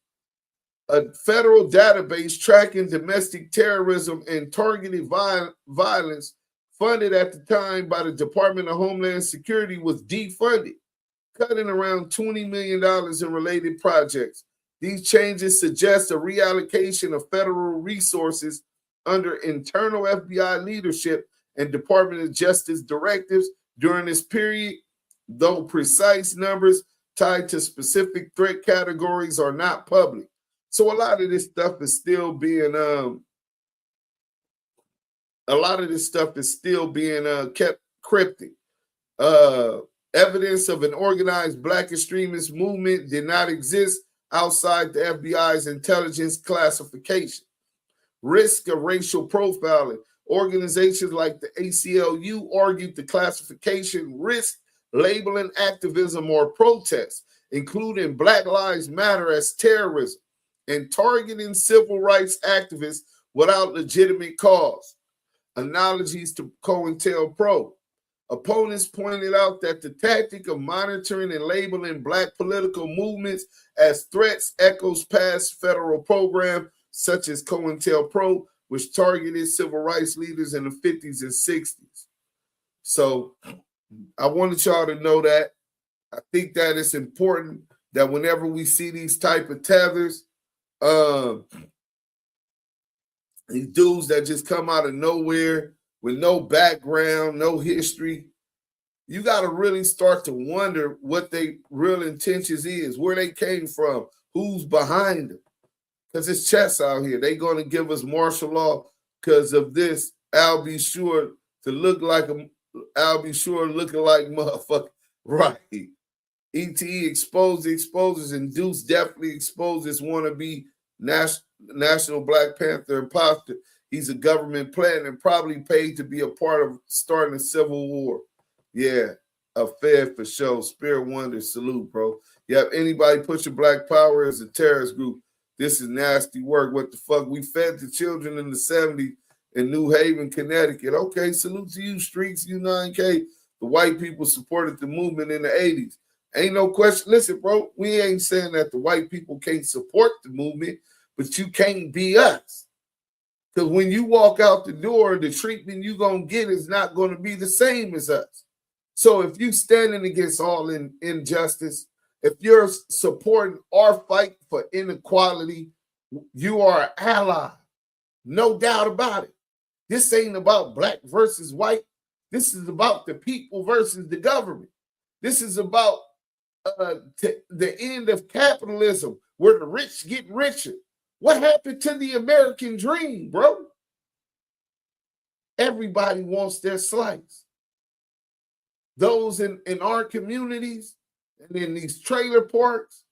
A federal database tracking domestic terrorism and targeted violence funded at the time by the Department of Homeland Security was defunded, cutting around $20 million in related projects. These changes suggest a reallocation of federal resources under internal FBI leadership and Department of Justice directives during this period, though precise numbers tied to specific threat categories are not public. So a lot of this stuff is still being kept cryptic. Evidence of an organized Black extremist movement did not exist outside the FBI's intelligence classification. Risk of racial profiling. Organizations like the ACLU argued the classification risk labeling activism or protest, including Black Lives Matter as terrorism, and targeting civil rights activists without legitimate cause. Analogies to COINTELPRO. Opponents pointed out that the tactic of monitoring and labeling Black political movements as threats echoes past federal programs such as COINTELPRO, which targeted civil rights leaders in the 50s and 60s. So I wanted y'all to know that. I think that it's important that whenever we see these type of tethers, these dudes that just come out of nowhere with no background, no history, you got to really start to wonder what their real intentions is, where they came from, who's behind them. Because it's chess out here. They're going to give us martial law because of this. I'll be sure looking like motherfucker. Right. ETE exposes, and Duse definitely exposes wannabe National Black Panther imposter. He's a government plan and probably paid to be a part of starting a civil war. Yeah, a Fed for sure. Spirit Wonder, salute, bro. You have anybody pushing Black Power as a terrorist group. This is nasty work. What the fuck? We fed the children in the 70s in New Haven, Connecticut. Okay, salute to you, Streets, U9K. The white people supported the movement in the 80s. Ain't no question. Listen, bro, we ain't saying that the white people can't support the movement, but you can't be us. Because when you walk out the door, the treatment you're going to get is not going to be the same as us. So if you standing against all injustice, if you're supporting our fight for inequality, you are an ally. No doubt about it. This ain't about Black versus white. This is about the people versus the government. This is about the end of capitalism, where the rich get richer. What happened to the American dream, bro? Everybody wants their slice. Those in our communities and in these trailer parks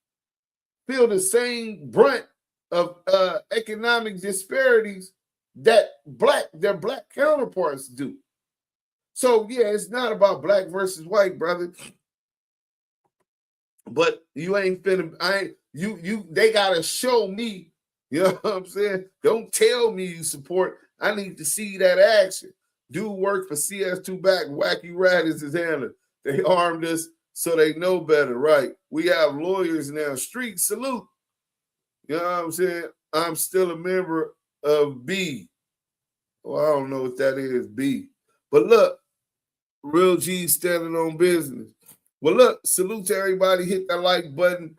feel the same brunt of economic disparities that their Black counterparts do. So yeah, it's not about Black versus white, brother. But you ain't finna. They gotta show me. You know what I'm saying? Don't tell me you support. I need to see that action. Dude work for CS2 back. Wacky Rat is his handler. They armed us so they know better, right? We have lawyers now. Street salute. You know what I'm saying? I'm still a member of B. Well, I don't know what that is, B. But look, real G standing on business. Well, look, salute to everybody. Hit that like button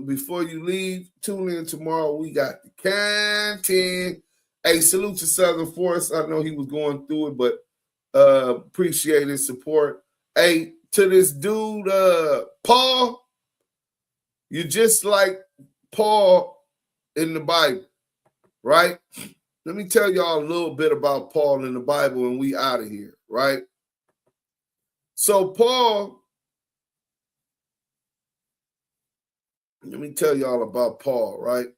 before you leave. Tune in tomorrow. We got the content. Hey, salute to Southern Force. I know he was going through it, but appreciate his support. Hey, to this dude, Paul, you just like Paul in the Bible, right? Let me tell y'all a little bit about Paul in the Bible and we out of here, right? So Paul, let me tell y'all about Paul, right?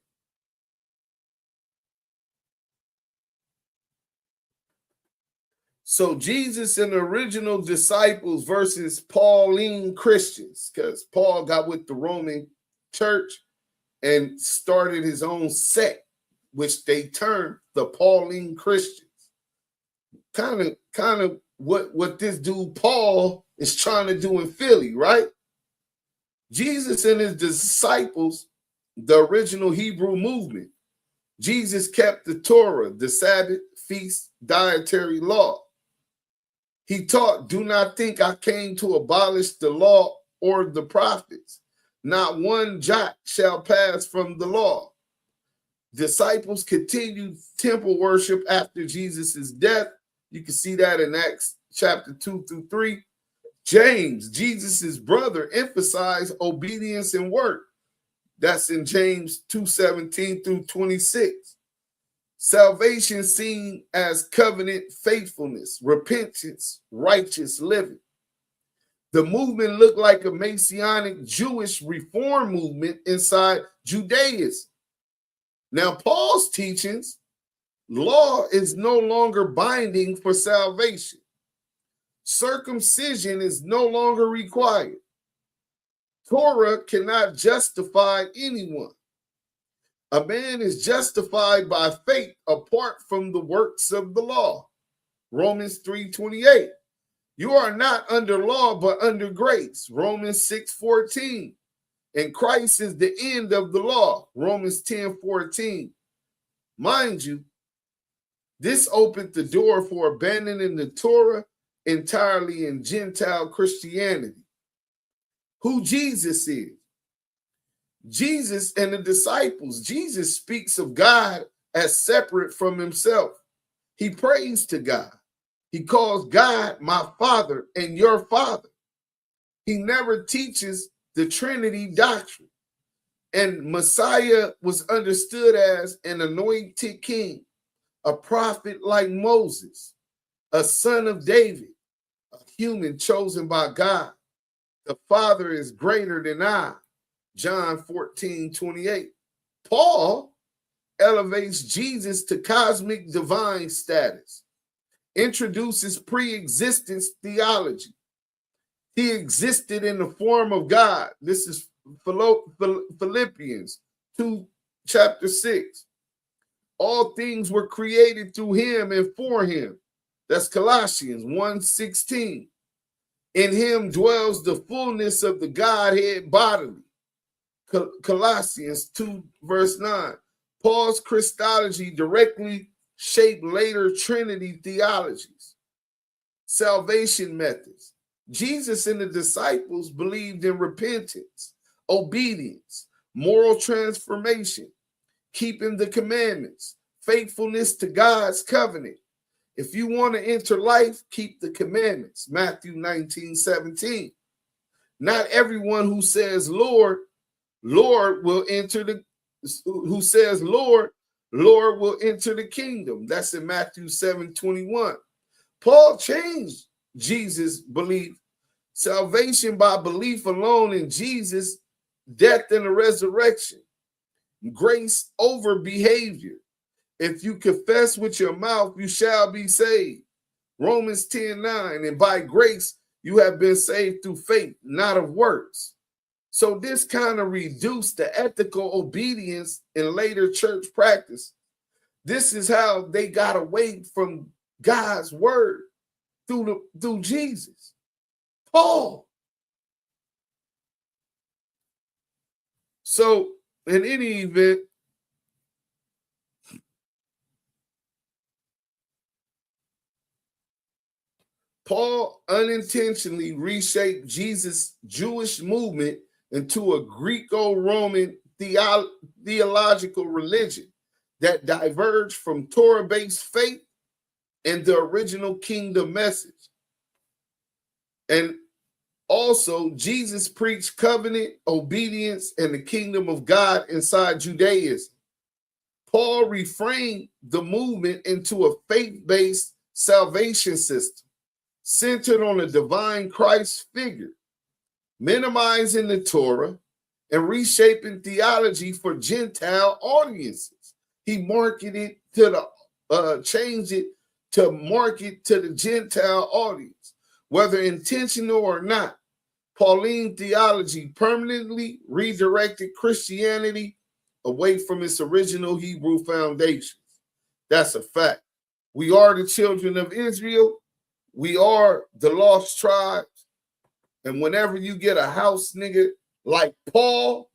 So Jesus and the original disciples versus Pauline Christians, because Paul got with the Roman church and started his own sect, which they termed the Pauline Christians. Kind of what this dude Paul is trying to do in Philly, right? Jesus and his disciples, the original Hebrew movement. Jesus kept the Torah, the Sabbath, feast, dietary law. He taught, do not think I came to abolish the law or the prophets. Not one jot shall pass from the law. Disciples continued temple worship after Jesus' death. You can see that in Acts chapter 2-3. James, Jesus' brother, emphasized obedience and work. That's in James 2:17-26. Salvation seen as covenant faithfulness, repentance, righteous living. The movement looked like a Messianic Jewish reform movement inside Judaism. Now, Paul's teachings, law is no longer binding for salvation. Circumcision is no longer required. Torah cannot justify anyone. A man is justified by faith apart from the works of the law. Romans 3:28. You are not under law, but under grace. Romans 6:14. And Christ is the end of the law. Romans 10:14. Mind you, this opened the door for abandoning the Torah entirely in Gentile Christianity. Who Jesus is. Jesus and the disciples. Jesus speaks of God as separate from himself. He prays to God. He calls God my Father and your Father. He never teaches the Trinity doctrine. And Messiah was understood as an anointed king, a prophet like Moses, a son of David, a human chosen by God. The Father is greater than I. John 14:28. Paul elevates Jesus to cosmic divine status, introduces pre-existence theology. He existed in the form of God. This is Philippians 2:6. All things were created through him and for him. That's Colossians 1:16. In him dwells the fullness of the Godhead bodily. Colossians 2:9. Paul's Christology directly shaped later Trinity theologies. Salvation methods. Jesus and the disciples believed in repentance, obedience, moral transformation, keeping the commandments, faithfulness to God's covenant. If you want to enter life, keep the commandments. Matthew 19:17. Not everyone who says, Lord, Lord will enter the Lord will enter the kingdom. That's in Matthew 7:21. Paul changed Jesus' belief. Salvation by belief alone in Jesus, death and the resurrection. Grace over behavior. If you confess with your mouth, you shall be saved. Romans 10:9. And by grace, you have been saved through faith, not of works. So this kind of reduced the ethical obedience in later church practice. This is how they got away from God's word through Jesus. Paul. So in any event, Paul unintentionally reshaped Jesus' Jewish movement into a Greco-Roman theological religion that diverged from Torah-based faith and the original kingdom message. And also, Jesus preached covenant, obedience, and the kingdom of God inside Judaism. Paul reframed the movement into a faith-based salvation system centered on a divine Christ figure, minimizing the Torah and reshaping theology for Gentile audiences. He marketed to the changed it to market to the Gentile audience, whether intentional or not. Pauline theology permanently redirected Christianity away from its original Hebrew foundations. That's a fact. We are the children of Israel. We are the lost tribes. And whenever you get a house nigga like Paul,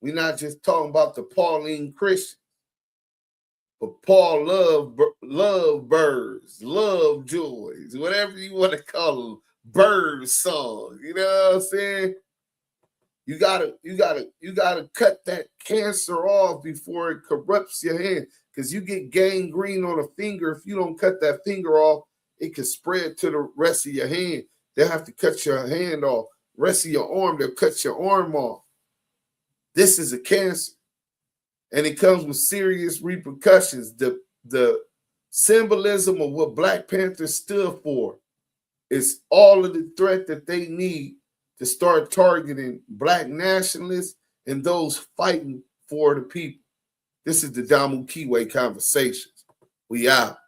we're not just talking about the Pauline Christian, but Paul love birds, love joys, whatever you want to call them, bird songs. You know what I'm saying? You gotta cut that cancer off before it corrupts your hand, because you get gangrene on a finger. If you don't cut that finger off, it can spread to the rest of your hand. They'll have to cut your hand off. Rest of your arm, they'll cut your arm off. This is a cancer, and it comes with serious repercussions. The symbolism of what Black Panther stood for is all of the threat that they need to start targeting Black nationalists and those fighting for the people. This is the Damu Kiwe Conversations. We out.